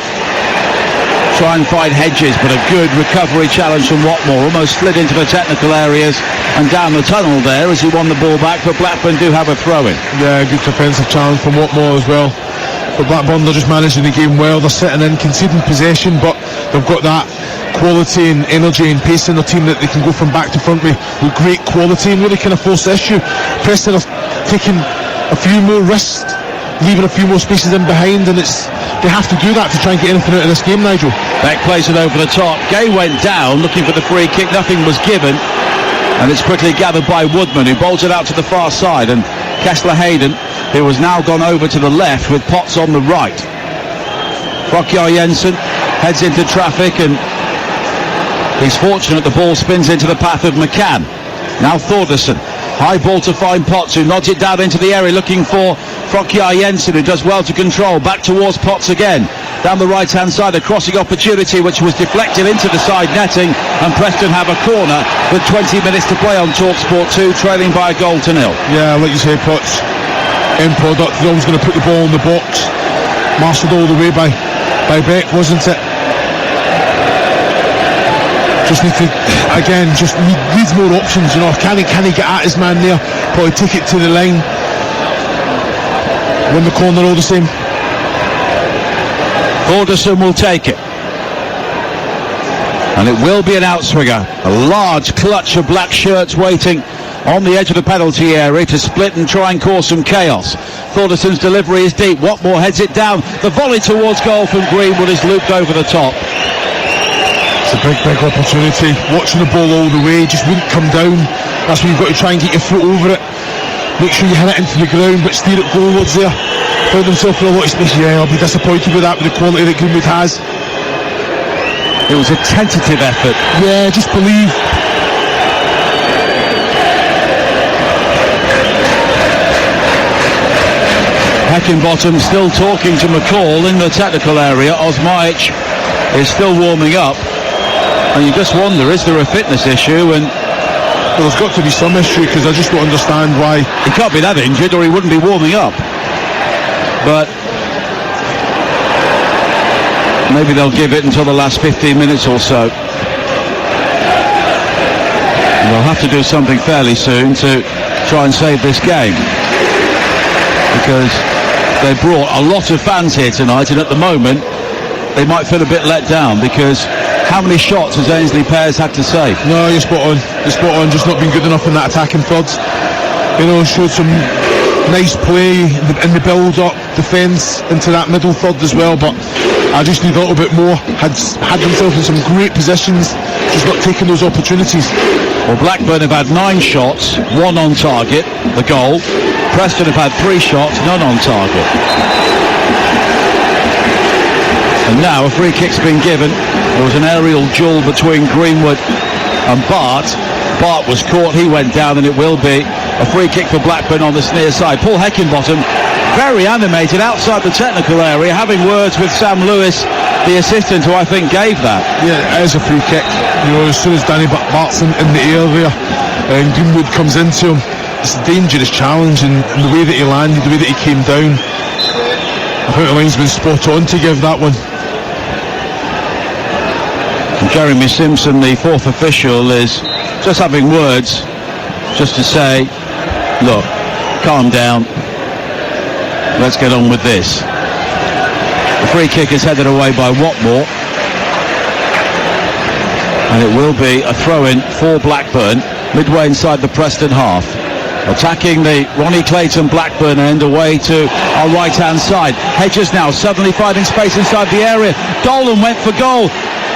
try and find Hedges, but a good recovery challenge from Watmore. Almost slid into the technical areas and down the tunnel there as he won the ball back, but Blackburn do have a throw-in.
Yeah, good defensive challenge from Watmore as well. But Blackburn, they're just managing the game well. They're sitting in, conceding possession, but they've got that quality and energy and pace in their team that they can go from back to front with great quality and really kind of force the issue. Preston are taking a few more risks, leaving a few more spaces in behind, and they have to do that to try and get anything out of this game, Nigel.
Beck plays it over the top. Gay went down looking for the free kick. Nothing was given, and it's quickly gathered by Woodman, who bowls it out to the far side, and Kessler Hayden, who has now gone over to the left with Potts on the right. Rocky Jensen heads into traffic, and he's fortunate the ball spins into the path of McCann. Now Thordarson, high ball to find Potts, who nods it down into the area looking for Rocky Jensen, who does well to control. Back towards Potts again. Down the right-hand side, a crossing opportunity which was deflected into the side netting, and Preston have a corner with 20 minutes to play on TalkSport 2, trailing by a goal to 0.
Yeah, like you say, Potts, end product, he's always going to put the ball in the box. Mastered all the way by Beck, wasn't it? Just need to, again, needs more options, Can he get at his man there? Probably take it to the line. Win the corner all the same.
Thordarson will take it, and it will be an outswinger. A large clutch of black shirts waiting on the edge of the penalty area to split and try and cause some chaos. Thorderson's delivery is deep. Watmore heads it down. The volley towards goal from Greenwood is looped over the top.
It's a big opportunity. Watching the ball all the way, just wouldn't come down. That's when you've got to try and get your foot over it. Make sure you hit it into the ground, but steer it goalwards there. Found himself in a lot of space. Yeah, I'll be disappointed with that, with the quality that Greenwood has.
It was a tentative effort.
Yeah, just believe.
Heckingbottom still talking to McCall in the technical area. Osmajic is still warming up. And you just wonder, is there a fitness issue? And
well, there's got to be some issue, because I just don't understand why.
He can't be that injured or he wouldn't be warming up. But maybe they'll give it until the last 15 minutes or so. And they'll have to do something fairly soon to try and save this game, because they brought a lot of fans here tonight, and at the moment they might feel a bit let down, because how many shots has Ainsley Pears had to save?
No, you're spot on. Just not been good enough in that attacking third. You know, showed some nice play in the build-up, defence into that middle third as well, but I just need a little bit more. Had himself in some great positions, just not taking those opportunities.
Well, Blackburn have had 9 shots, 1 on target, the goal. Preston have had 3 shots, none on target. And now a free kick's been given. There was an aerial duel between Greenwood and Bart. Bart was caught, he went down, and it will be a free kick for Blackburn on the near side. Paul Heckingbottom, very animated outside the technical area, having words with Sam Lewis, the assistant, who I think gave that.
Yeah, it is a free kick. You know, as soon as Danny Bart's in the air there, and Greenwood comes into him, it's a dangerous challenge, and the way that he landed, the way that he came down, I think the linesman spot on to give that one.
And Jeremy Simpson, the 4th official, is just having words, just to say, look, calm down, let's get on with this. The free kick is headed away by Watmore, and it will be a throw-in for Blackburn, midway inside the Preston half. Attacking the Ronnie Clayton Blackburn end, away to our right-hand side. Hedges now suddenly finding space inside the area. Dolan went for goal.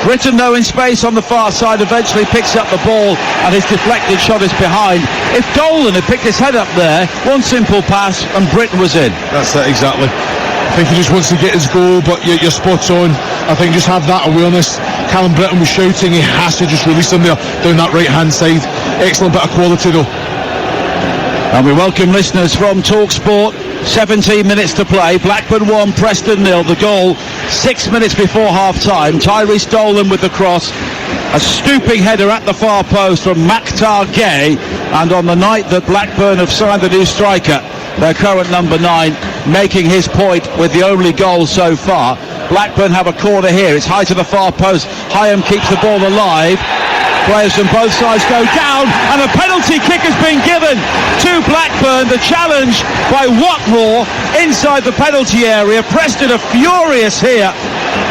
Britton, though, in space on the far side, eventually picks up the ball, and his deflected shot is behind. If Dolan had picked his head up there, one simple pass and Britton was in.
That's it, exactly. I think he just wants to get his goal, but you're spot on. I think just have that awareness. Callum Britton was shouting, he has to just release him there down that right-hand side. Excellent bit of quality, though.
And we welcome listeners from TalkSport. 17 minutes to play. Blackburn 1, Preston 0. The goal 6 minutes before half-time. Tyrese Dolan with the cross. A stooping header at the far post from Maktar Gay. And on the night that Blackburn have signed the new striker, their current number 9, making his point with the only goal so far. Blackburn have a corner here. It's high to the far post. Hyam keeps the ball alive. Players from both sides go down, and a penalty kick has been given to Blackburn. The challenge by Watmore inside the penalty area. Preston are furious here.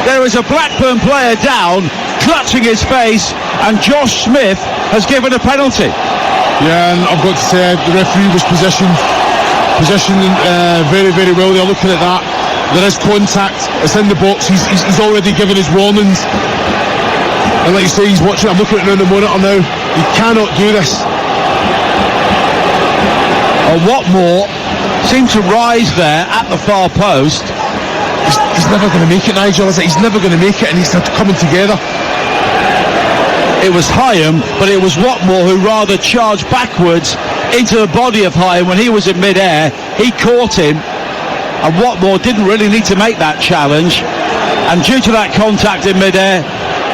There is a Blackburn player down, clutching his face, and Josh Smith has given a penalty.
Yeah, and I've got to say, the referee was positioned very, very well. They're looking at that. There is contact. It's in the box. He's already given his warnings. And like you say, he's watching. I'm looking at it on the monitor now. He cannot do this.
Watmore seemed to rise there at the far post.
He's never going to make it, Nigel. He's never going to make it, and he's coming together.
It was Hyam, but it was Watmore who rather charged backwards into the body of Hyam when he was in mid-air. He caught him, and Watmore didn't really need to make that challenge. And due to that contact in mid-air,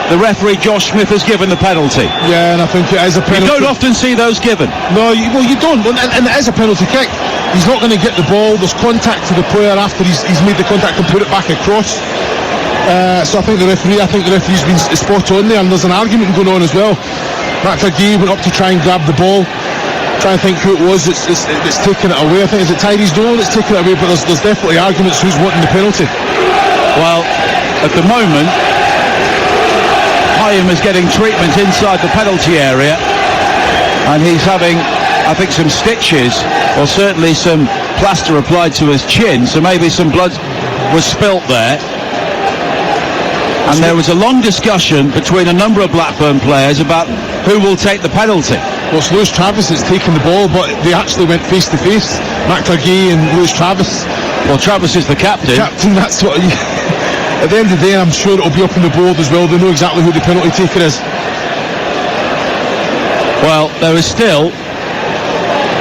the referee Josh Smith has given the penalty.
Yeah, and I think it is a penalty.
You don't often see those given.
No, you don't, and it is a penalty kick. He's not going to get the ball. There's contact to the player after he's made the contact and put it back across. So I think the referee's been spot on there, and there's an argument going on as well. Maktar Gay went up to try and grab the ball, try and think who it was that's taken it away. I think it's Tyrese Dolan that's taken it away, but there's definitely arguments who's wanting the penalty.
Well, at the moment, Hyam is getting treatment inside the penalty area, and he's having a I think, some stitches, or certainly some plaster applied to his chin, so maybe some blood was spilt there. And there was a long discussion between a number of Blackburn players about who will take the penalty.
Well, it's Lewis Travis that's taken the ball, but they actually went face to face, McTaggart and Lewis Travis.
Well, Travis is the captain.
That's what at the end of the day, I'm sure it'll be up on the board as well. They know exactly who the penalty taker is.
Well, there is still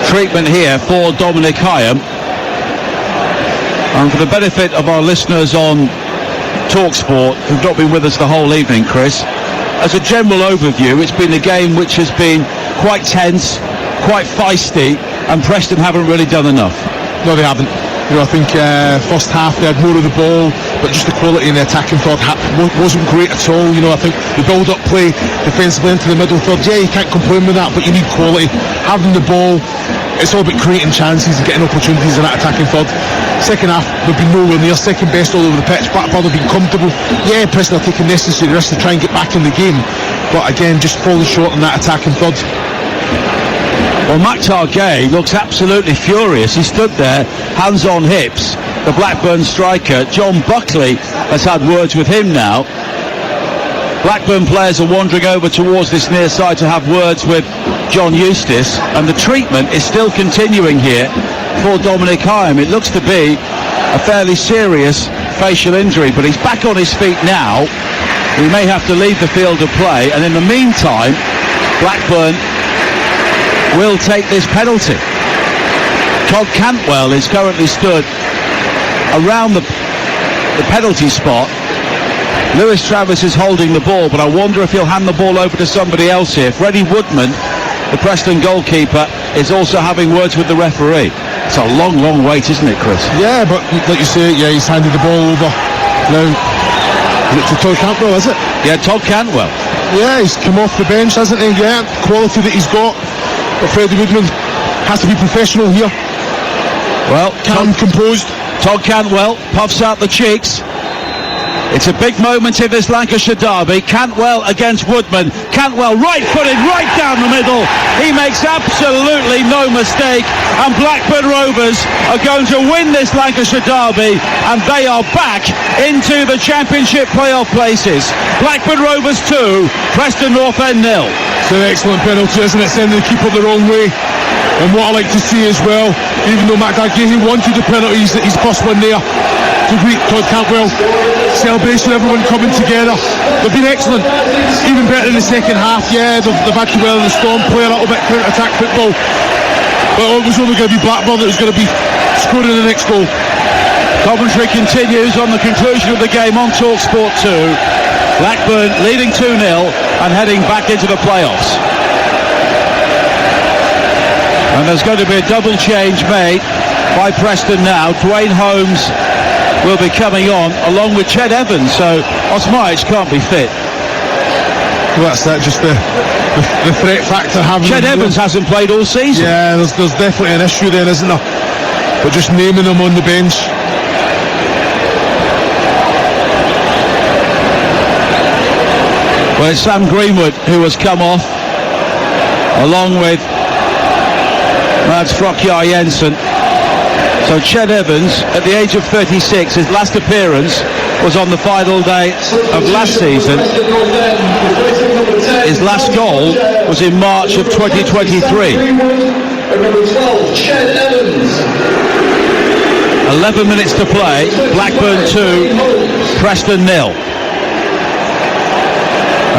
treatment here for Dominic Hyam. And for the benefit of our listeners on TalkSport, who've not been with us the whole evening, Chris, as a general overview, it's been a game which has been quite tense, quite feisty, and Preston haven't really done enough.
No, they haven't. I think first half they had more of the ball, but just the quality in the attacking third wasn't great at all. I think the build-up play defensively into the middle third, you can't complain with that, but you need quality. Having the ball, it's all about creating chances and getting opportunities in that attacking third. Second half, they've been nowhere near second best all over the pitch. Blackburn have been comfortable. Preston are taking necessary risks to try and get back in the game, but again, just falling short in that attacking third.
Well, McTaggart looks absolutely furious. He stood there, hands on hips. The Blackburn striker, John Buckley, has had words with him now. Blackburn players are wandering over towards this near side to have words with John Eustace, and the treatment is still continuing here for Dominic Hyam. It looks to be a fairly serious facial injury, but he's back on his feet now. He may have to leave the field of play, and in the meantime, Blackburn will take this penalty. Todd Cantwell is currently stood around the penalty spot. Lewis Travis is holding the ball, but I wonder if he'll hand the ball over to somebody else here. Freddie Woodman, the Preston goalkeeper, is also having words with the referee. It's a long, long wait, isn't it, Chris?
Yeah, but like you say, he's handed the ball over. Now, is it to Todd Cantwell, is it?
Yeah, Todd Cantwell.
Yeah, he's come off the bench, hasn't he? Yeah, quality that he's got. But Freddie Woodman has to be professional here.
Well,
composed.
Todd Cantwell puffs out the cheeks. It's a big moment in this Lancashire derby. Cantwell against Woodman. Cantwell right-footed, right down the middle. He makes absolutely no mistake. And Blackburn Rovers are going to win this Lancashire derby, and they are back into the Championship playoff places. Blackburn Rovers 2, Preston Northend 0.
It's an excellent penalty, isn't it? Sending the keeper the wrong way. And what I like to see as well, even though McTaggart wanted the penalties, that he's first one there to greet Todd Cantwell. Celebration, everyone coming together. They've been excellent, even better in the second half. They've had to weather the storm, play a little bit counter-attack football, but it was only going to be Blackburn that was going to be scoring the next goal.
Commentary continues on the conclusion of the game on TalkSport 2. Blackburn leading 2-0 and heading back into the playoffs. And there's going to be a double change made by Preston now. Dwayne Holmes will be coming on along with Ched Evans, so Osmajic can't be fit.
Well, that's that, just the threat factor having.
Ched Evans hasn't played all season.
Yeah, there's definitely an issue there, isn't there? But just naming him on the bench.
Well, it's Sam Greenwood who has come off, along with Mads Frokjær Jensen. So Ched Evans, at the age of 36, his last appearance was on the final day of last season. His last goal was in March of 2023. 11 minutes to play. Blackburn 2, Preston 0.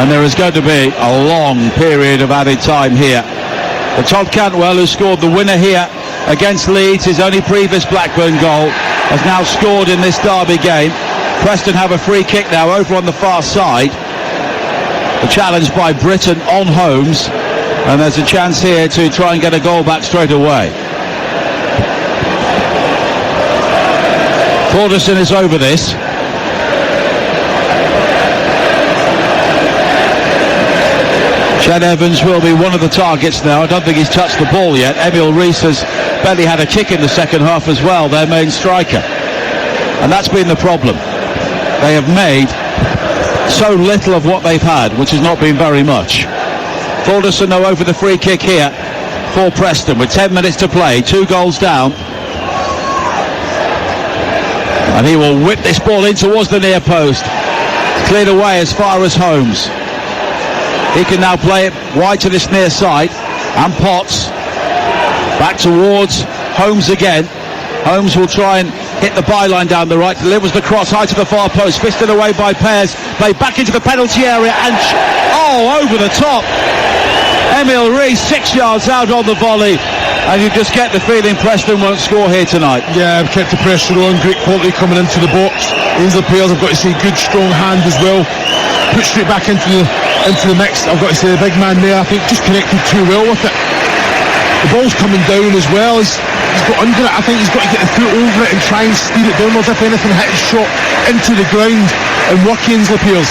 And there is going to be a long period of added time here. But Todd Cantwell, who scored the winner here against Leeds, his only previous Blackburn goal, has now scored in this derby game. Preston have a free kick now over on the far side. A challenge by Britton on Holmes, and there's a chance here to try and get a goal back straight away. Forderson is over this. Ched Evans will be one of the targets now. I don't think he's touched the ball yet. Emil Rees has barely had a kick in the second half as well, their main striker. And that's been the problem. They have made so little of what they've had, which has not been very much. Forderson now over the free kick here. for Preston with 10 minutes to play, 2 goals down. And he will whip this ball in towards the near post. Cleared away as far as Holmes. He can now play it wide to this near side. And Potts back towards Holmes again. Holmes will try and hit the byline down the right, delivers the cross high to the far post, fisted away by Pears, played back into the penalty area and over the top. Emil Rees 6 yards out on the volley, and you just get the feeling Preston won't score here tonight.
Yeah, I've kept the pressure on, great quality coming into the box. Ainsley Pears, I've got to say, good strong hand as well. Put straight back into the mix. I've got to say, the big man there, I think, just connected too well with it. The ball's coming down as well. He's got under it. I think he's got to get the foot over it and try and steer it downwards. If anything, hit his shot into the ground and work Ainsley Pears.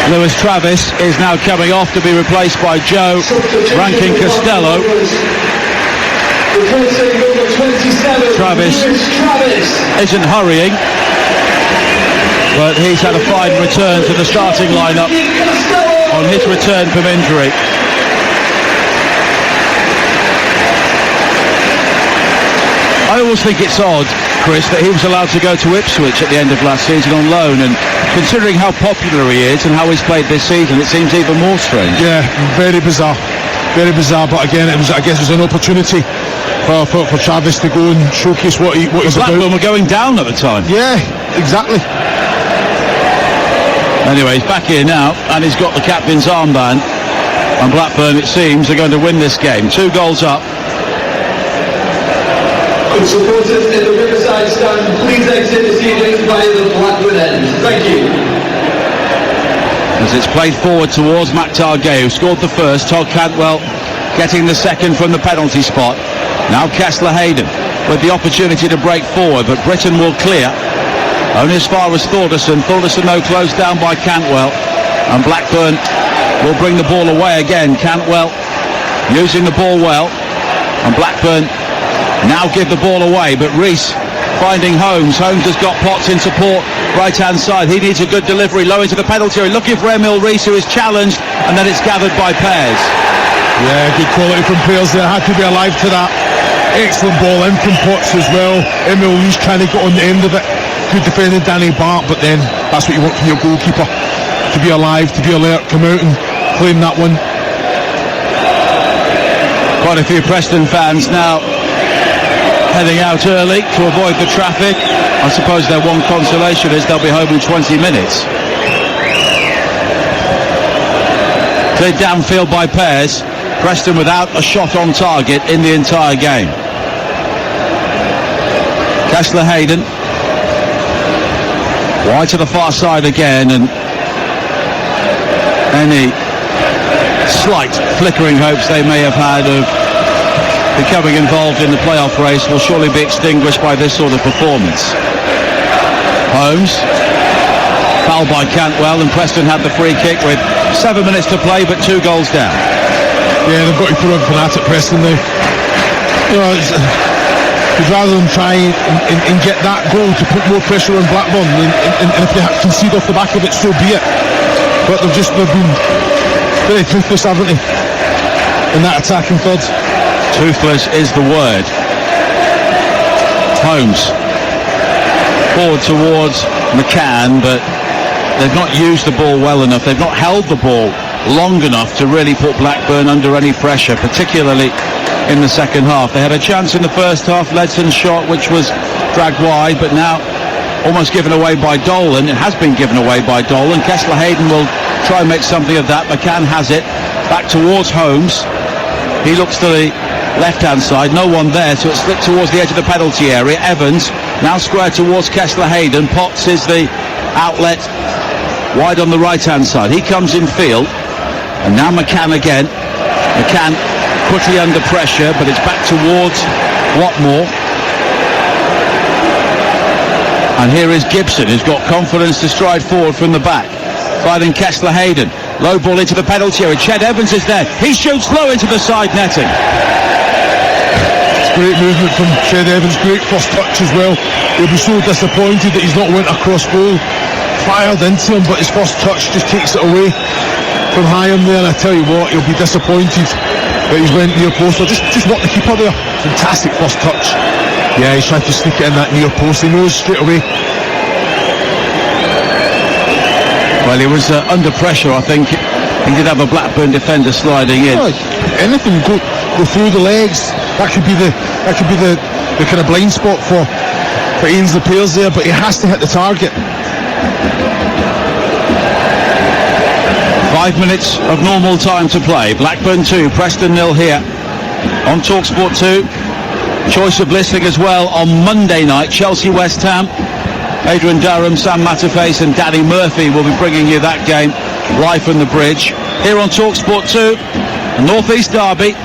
Lewis Travis is now coming off to be replaced by Joe Rankin Costello. Travis isn't hurrying, but he's had a fine return to the starting lineup on his return from injury. I always think it's odd, Chris, that he was allowed to go to Ipswich at the end of last season on loan, and considering how popular he is and how he's played this season, it seems even more strange.
Yeah, very bizarre, but again, I guess it was an opportunity for Travis to go and showcase what he's about.
Blackburn were going down at the time.
Yeah, exactly.
Anyway, he's back here now, and he's got the captain's armband, and Blackburn, it seems, are going to win this game. 2 goals up.
Supporters in the Riverside stand, please exit this evening via the Blackburn end. Thank you.
As it's played forward towards Matt Targay, who scored the first. Todd Cantwell getting the second from the penalty spot. Now Kessler Hayden with the opportunity to break forward, but Britton will clear. Only as far as Thordarson. Thordarson, though, closed down by Cantwell. And Blackburn will bring the ball away again. Cantwell using the ball well. And Blackburn now give the ball away, but Rees finding Holmes. Holmes has got Potts in support, right hand side. He needs a good delivery low into the penalty area, looking for Emil Rees, who is challenged, and then it's gathered by Pears.
Yeah, good quality from Pears there, had to be alive to that. Excellent ball in from Potts as well. Emil Rees trying to get on the end of it. Good defending Danny Bart, but then that's what you want from your goalkeeper, to be alive, to be alert, come out and claim that one.
Quite a few Preston fans now heading out early to avoid the traffic. I suppose their one consolation is they'll be home in 20 minutes. Cleared downfield by Pears. Preston without a shot on target in the entire game. Kessler Hayden wide to the far side again, and any slight flickering hopes they may have had of becoming involved in the playoff race will surely be extinguished by this sort of performance. Holmes, fouled by Cantwell, and Preston had the free kick with 7 minutes to play but 2 goals down.
Yeah, they've got to throw everything at it, Preston now. You know, rather than try and get that goal to put more pressure on Blackburn, and if they concede off the back of it, so be it. But they've been very toothless, haven't they, in that attacking third.
Toothless is the word. Holmes forward towards McCann, but they've not used the ball well enough. They've not held the ball long enough to really put Blackburn under any pressure, particularly in the second half. They had a chance in the first half, Ledson's shot, which was dragged wide, but now almost given away by Dolan. It has been given away by Dolan. Kessler Hayden will try and make something of that. McCann has it back towards Holmes. He looks to the left-hand side, no one there, so it's slipped towards the edge of the penalty area. Evans now square towards Kessler Hayden. Potts is the outlet wide on the right-hand side. He comes in field, and now McCann again. McCann quickly under pressure, but it's back towards Watmore. And here is Gibson, who's got confidence to stride forward from the back. Finding Kessler Hayden. Low ball into the penalty area. Ched Evans is there. He shoots low into the side netting.
It's great movement from Ched Evans. Great first touch as well. He'll be so disappointed that he's not went across goal. Fired into him, but his first touch just takes it away. from Hyam there, and I tell you what, he'll be disappointed that he's went near post. Or just what the keeper there. Fantastic first touch. Yeah, he's tried to sneak it in that near post. He knows straight away.
Well, he was under pressure, I think. He did have a Blackburn defender sliding in.
Oh, anything go through the legs. That could be the kind of blind spot for Ainsley Pears there, but he has to hit the target.
5 minutes of normal time to play. Blackburn 2, Preston 0 here on TalkSport 2. Choice of listening as well on Monday night, Chelsea West Ham. Adrian Durham, Sam Matterface and Danny Murphy will be bringing you that game live from the bridge. Here on TalkSport 2, a North East derby,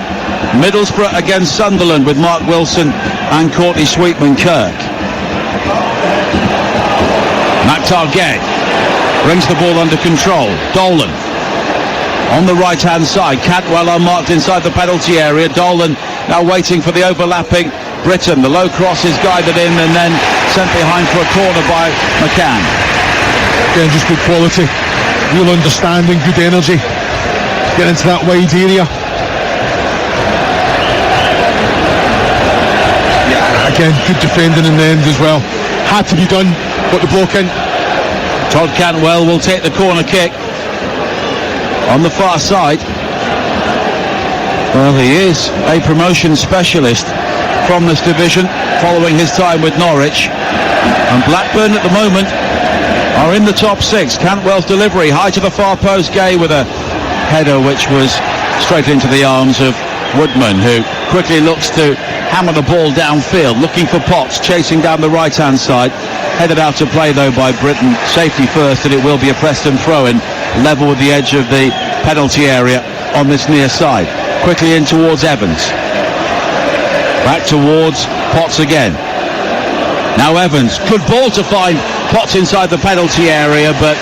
Middlesbrough against Sunderland with Mark Wilson and Courtney Sweetman-Kirk. Maktar Gueye brings the ball under control. Dolan on the right hand side. Cantwell unmarked inside the penalty area. Dolan now waiting for the overlapping Britton. The low cross is guided in and then sent behind for a corner by McCann.
Again, just good quality, real understanding, good energy. Get into that wide area. Yeah, again, good defending in the end as well. Had to be done, got the block in.
Todd Cantwell will take the corner kick on the far side. Well, he is a promotion specialist from this division following his time with Norwich, and Blackburn at the moment are in the top 6. Cantwell's delivery high to the far post. Gueye with a header which was straight into the arms of Woodman, who quickly looks to hammer the ball downfield, looking for Potts, chasing down the right hand side. Headed out to play though by Britton. Safety first, and it will be a Preston throw-in, level with the edge of the penalty area on this near side. Quickly in towards Evans. Back towards Potts again. Now Evans, good ball to find Potts inside the penalty area, but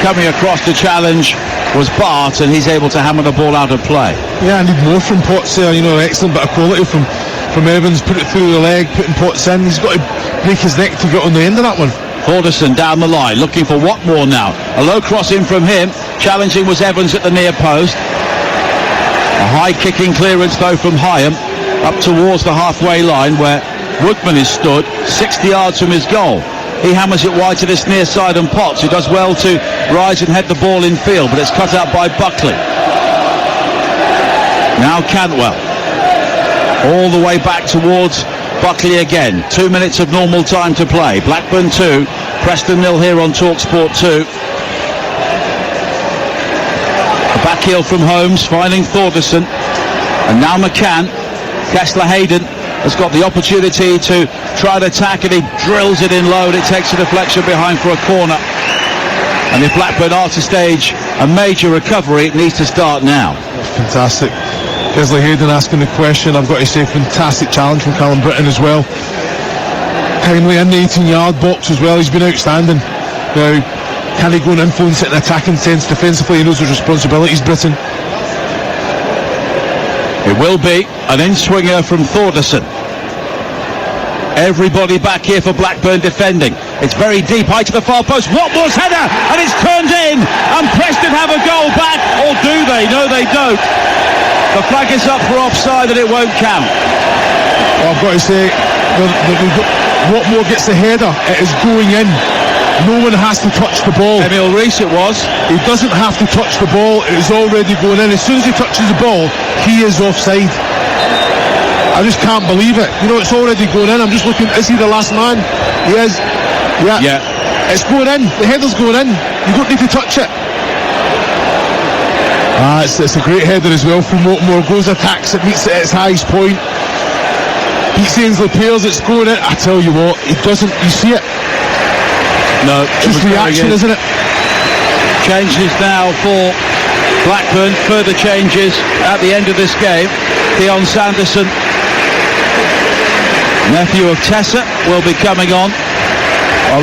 coming across the challenge was Bart, and he's able to hammer the ball out of play.
Yeah, I need more from Potts there. You know, excellent bit of quality from Evans. Put it through the leg, putting Potts in. He's got to break his neck to get on the end of that one.
Alderson down the line, looking for Watmore now. A low cross in from him. Challenging was Evans at the near post. A high kicking clearance though from Hyam up towards the halfway line where Woodman is stood, 60 yards from his goal. He hammers it wide to this near side, and Potts, who does well to rise and head the ball in field, but it's cut out by Buckley. Now Cantwell, all the way back towards Buckley again. 2 minutes of normal time to play. Blackburn 2, Preston 0 here on TalkSport 2. A back heel from Holmes, finding Thordarson, and now McCann. Kessler Hayden has got the opportunity to try and attack, and he drills it in low, and it takes a deflection behind for a corner. And if Blackburn are to stage a major recovery, it needs to start now.
Fantastic. Kessler Hayden asking the question. I've got to say, fantastic challenge from Callum Britton as well. Kindly in the 18-yard box as well. He's been outstanding. Now, can he go and influence it in attacking sense defensively? He knows his responsibilities, Britton.
It will be an in-swinger from Thordarson. Everybody back here for Blackburn defending. It's very deep, high to the far post. Watmore's header, and it's turned in. And Preston have a goal back, or do they? No, they don't. The flag is up for offside, and it won't count.
Well, I've got to say, Watmore gets the header. It is going in. No one has to touch the ball.
Emil Rees it was.
He doesn't have to touch the ball. It is already going in. As soon as he touches the ball, he is offside. I just can't believe it. You know, it's already going in. I'm just looking. Is he the last man? He is. Yeah. It's going in. The header's going in. You don't need to touch it. It's a great header as well from Watmore. Goes, attacks it, meets it at its highest point. Beats Ainsley Pears. It's going in. I tell you what, he doesn't. You see it?
No,
just reaction, isn't it?
Changes now for Blackburn. Further changes at the end of this game. Theon Sanderson, nephew of Tessa, will be coming on,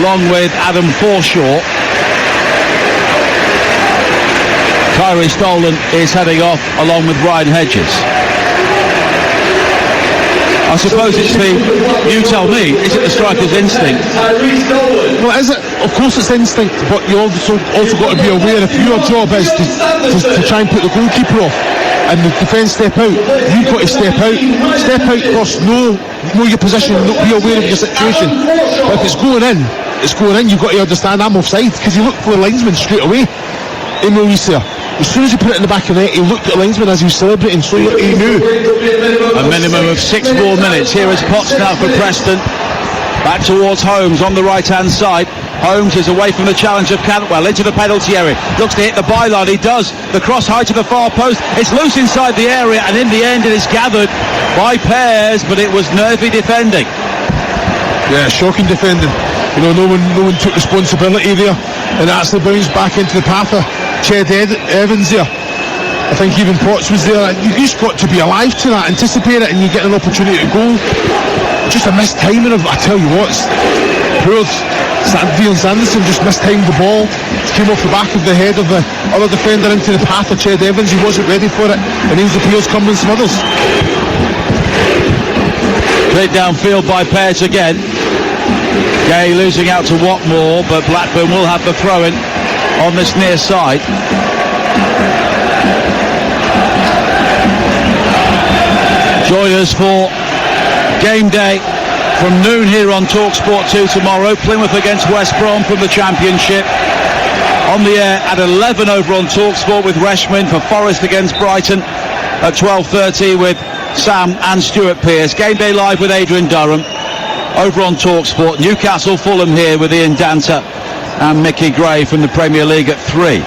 along with Adam Forshaw. Kyrie Stolen is heading off along with Ryan Hedges. I suppose it's the, you tell me, is it the striker's instinct
Well, is it? Of course it's instinct, but you also got to be aware if your job is to try and put the goalkeeper off and the defence step out, you've got to step out first, know your position, be aware of your situation. But if it's going in, you've got to understand I'm offside, because he looked for the linesman straight away. Emil Reese there. As soon as he put it in the back of the net, he looked at the linesman as he was celebrating, so he knew.
A minimum of 6 more minutes. Here is Potts now for Preston. Back towards Holmes on the right-hand side. Holmes is away from the challenge of Cantwell into the penalty area. Looks to hit the byline. He does. The cross high to the far post. It's loose inside the area, and in the end it is gathered by Pears, but it was nervy defending.
Yeah, shocking defending. You know, no one took responsibility there, and actually bounced back into the path of Ched Evans there. I think even Potts was there. You just got to be alive to that, anticipate it, and you get an opportunity to go. Just a missed timing of, I tell you what, poor Dion Sanderson just mistimed the ball. It came off the back of the head of the other defender into the path of Ched Evans. He wasn't ready for it, and Ainsley Peels come with some others.
Played downfield by Pears again. Gay losing out to Watmore, but Blackburn will have the throw-in on this near side. Join us for game day from noon here on TalkSport 2 tomorrow. Plymouth against West Brom from the Championship. On the air at 11 over on TalkSport with Reshman for Forest against Brighton at 12:30 with Sam and Stuart Pearce. Game day live with Adrian Durham over on TalkSport. Newcastle Fulham here with Ian Danter and Mickey Gray from the Premier League at 3.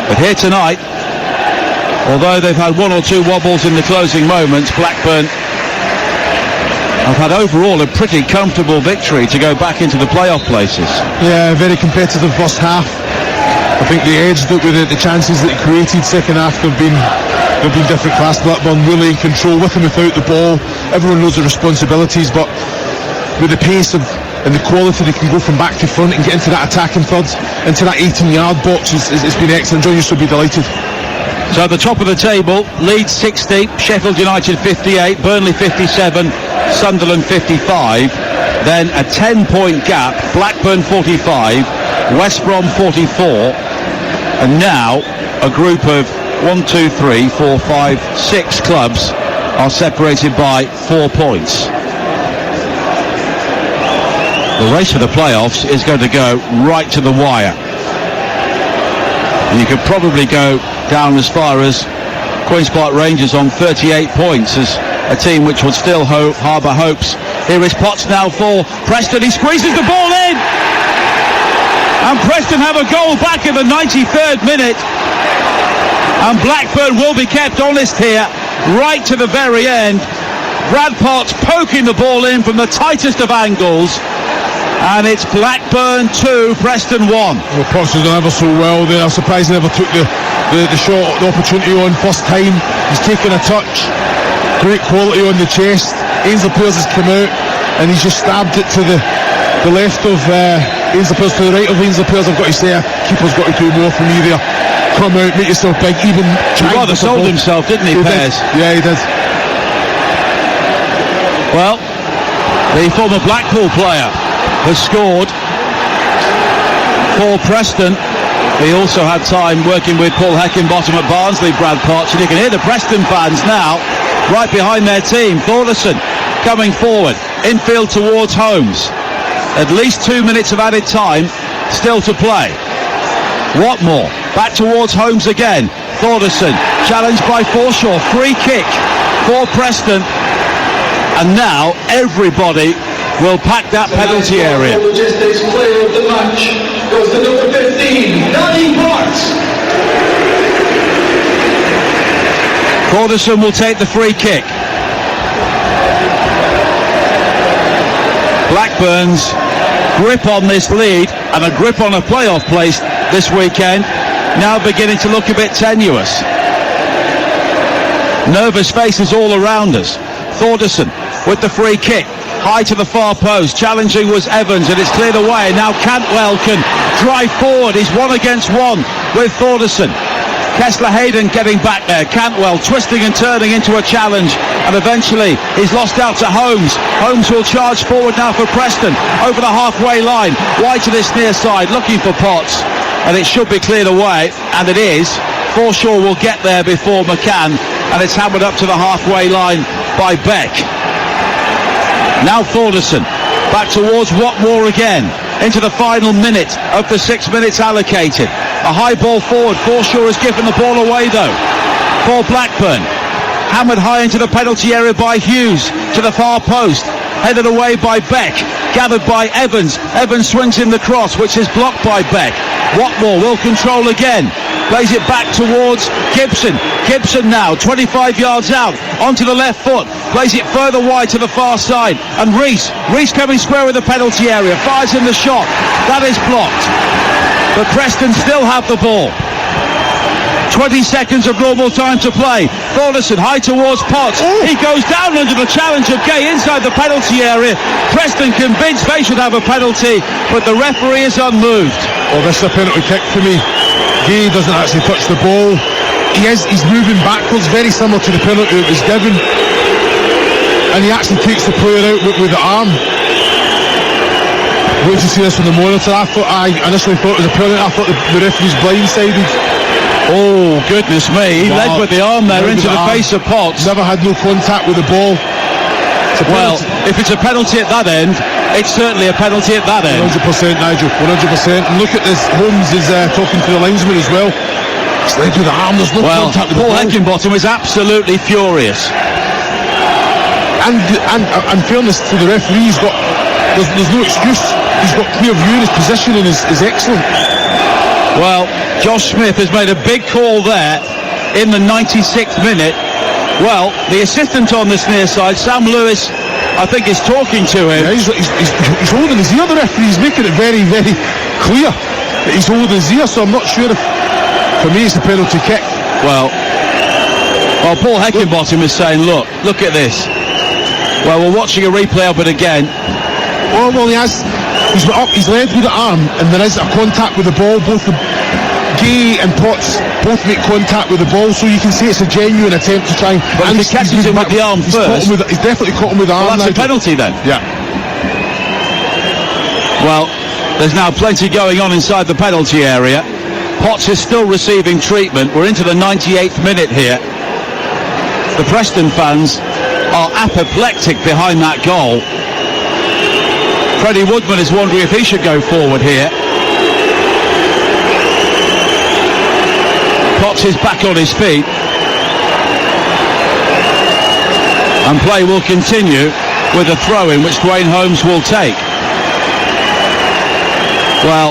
But here tonight, although they've had one or two wobbles in the closing moments, Blackburn have had overall a pretty comfortable victory to go back into the playoff places.
Yeah, very competitive first half. I think they edged it with the chances that they created. Second half they've been different class. Blackburn really in control, with and without the ball. Everyone knows the responsibilities, but with the pace and the quality they can go from back to front and get into that attacking third, into that 18-yard box, it's been excellent. John used to be delighted.
So at the top of the table, Leeds 60, Sheffield United 58, Burnley 57, Sunderland 55. Then a 10-point gap, Blackburn 45, West Brom 44, and now a group of 6 clubs are separated by 4 points. The race for the playoffs is going to go right to the wire. And you could probably go down as far as Queen's Park Rangers on 38 points as a team which would still harbour hopes. Here is Potts now for Preston. He squeezes the ball in, and Preston have a goal back in the 93rd minute, and Blackburn will be kept honest here right to the very end. Brad Potts poking the ball in from the tightest of angles, and it's Blackburn 2, Preston 1.
Well, Potts has done ever so well there. I'm surprised he never took the shot, the opportunity on first time. He's taken a touch, great quality on the chest. Ainsley Pears has come out and he's just stabbed it to the left of Ainsley Pears, to the right of Ainsley Pears. I've got to say, keeper's got to do more for me there. Come out, make yourself big, even.
He rather sold himself, didn't he, Pears?
Yeah, he did.
Well, the former Blackpool player has scored for Preston. He also had time working with Paul Heckingbottom at Barnsley, Brad Potts, and you can hear the Preston fans now right behind their team. Thordarson coming forward, infield towards Holmes. At least 2 minutes of added time still to play. Watmore back towards Holmes again. Thordarson challenged by Forshaw. Free kick for Preston, and now everybody will pack that penalty area.
Logistics player of the match goes to number 15, Danny Parks.
Thordarson will take the free kick. Blackburn's grip on this lead and a grip on a playoff place this weekend now beginning to look a bit tenuous. Nervous faces all around us. Thordarson with the free kick, high to the far post. Challenging was Evans, and it's cleared away. Now Cantwell can drive forward. He's 1 against 1 with Thordarson. Kessler-Hayden getting back there. Cantwell twisting and turning into a challenge, and eventually he's lost out to Holmes. Holmes will charge forward now for Preston over the halfway line, wide to this near side, looking for Potts, and it should be cleared away, and it is. Forshaw will get there before McCann, and it's hammered up to the halfway line by Beck. Now Thordarson back towards Watmore again, into the final minute of the 6 minutes allocated. A high ball forward. Forshaw has given the ball away though for Blackburn. Hammered high into the penalty area by Hughes to the far post, headed away by Beck, gathered by Evans. Evans swings in the cross, which is blocked by Beck. Watmore will control again, plays it back towards Gibson. Gibson now 25 yards out onto the left foot, plays it further wide to the far side, and Reese coming square with the penalty area, fires in the shot. That is blocked, but Preston still have the ball. 20 seconds of normal time to play. Thordarson high towards Potts. He goes down under the challenge of Gay inside the penalty area. Preston convinced they should have a penalty, but the referee is unmoved.
Well, this is a penalty kick for me. Gay doesn't actually touch the ball. He's moving backwards, very similar to the penalty that was given, and he actually takes the player out with the arm. What did you see this on the monitor? I initially thought it was a penalty. I thought the referee's blindsided.
Oh, goodness me. He led with the arm there into the face of Potts.
Never had no contact with the ball.
Well, if it's a penalty at that end, it's certainly a penalty at that end.
100%, Nigel, 100%. And look at this, Holmes is talking to the linesman as well. It's led with the arm, there's no contact with the ball.
Paul Heckingbottom is absolutely furious.
And fairness to the referee, there's no excuse. He's got clear view, his positioning is excellent.
Well, Josh Smith has made a big call there in the 96th minute. Well, the assistant on this near side, Sam Lewis, I think is talking to him.
Yeah, he's holding his ear, the referee. He's making it very, very clear that he's holding his ear, so I'm not sure if, for me, it's a penalty kick.
Well, Paul Heckingbottom is saying, look at this. Well, we're watching a replay of it again.
Well, he's led with the arm, and there is a contact with the ball. Both Gay and Potts both make contact with the ball, so you can see it's a genuine attempt to try.
But if he catches him with the arm first,
he's definitely caught him with the arm.
Well, that's a penalty then.
Yeah.
Well, there's now plenty going on inside the penalty area. Potts is still receiving treatment. We're into the 98th minute here. The Preston fans are apoplectic behind that goal. Freddie Woodman is wondering if he should go forward here. Potts is back on his feet, and play will continue with a throw-in which Dwayne Holmes will take. Well,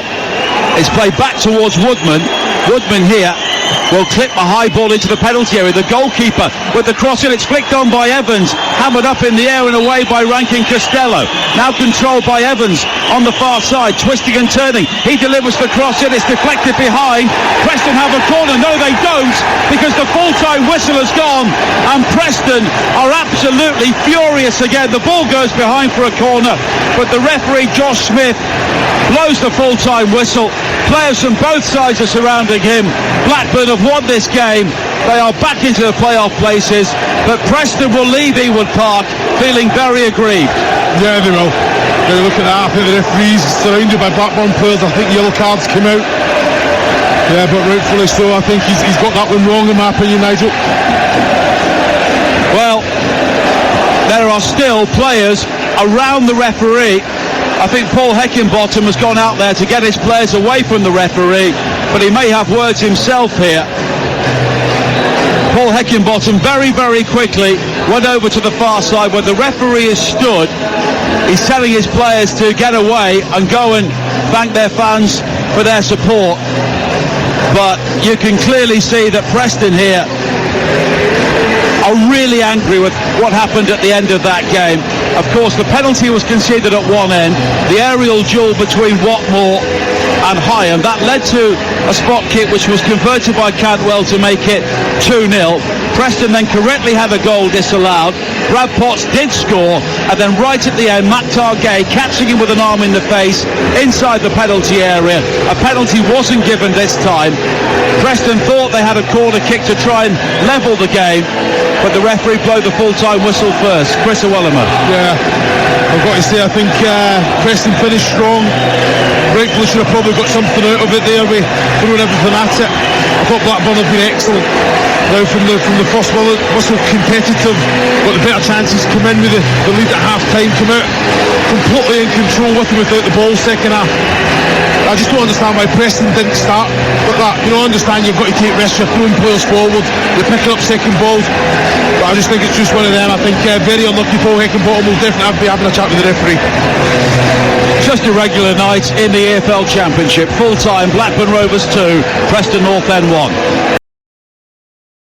it's played back towards Woodman. Woodman here will clip a high ball into the penalty area. The goalkeeper with the cross in, it's flicked on by Evans, hammered up in the air and away by Rankin Costello. Now controlled by Evans on the far side, twisting and turning. He delivers the cross in, it's deflected behind. Preston have a corner. No, they don't, because the full-time whistle has gone, and Preston are absolutely furious again. The ball goes behind for a corner, but the referee, Josh Smith, blows the full-time whistle. Players from both sides are surrounding him. Blackburn have won this game. They are back into the playoff places, but Preston will leave Ewood Park feeling very aggrieved.
Yeah, they will. They look at that. I think the referee's surrounded by Blackburn players. I think yellow cards came out. Yeah, but rightfully so. I think he's got that one wrong, in my opinion, Nigel.
Well, there are still players around the referee. I think Paul Heckingbottom has gone out there to get his players away from the referee, but he may have words himself here. Paul Heckingbottom very, very quickly went over to the far side where the referee is stood. He's telling his players to get away and go and thank their fans for their support. But you can clearly see that Preston here are really angry with what happened at the end of that game. Of course, the penalty was conceded at one end, the aerial duel between Watmore and High, and that led to a spot kick which was converted by Cantwell to make it 2-0. Preston then correctly had a goal disallowed. Brad Potts did score, and then right at the end, Matt Targay catching him with an arm in the face inside the penalty area. A penalty wasn't given this time. Preston thought they had a corner kick to try and level the game, but the referee blew the full-time whistle first. Chris Awellama.
Yeah, I've got to say, I think Preston finished strong. Rightfully should have probably got something out of it there. We throwing everything at it. I thought Blackburn have been excellent. Now from the first whistle, competitive, got the better chances, come in with the lead at half time, come out completely in control with and without the ball second half. I just don't understand why Preston didn't start like that. You know, I understand you've got to take risks, you're throwing players forward, you're picking up second balls, but I just think it's just one of them. I think very unlucky Paul Heckingbottom will definitely be having a chat with the referee.
Just a regular night in the EFL Championship. Full time, Blackburn Rovers 2, Preston Northend 1.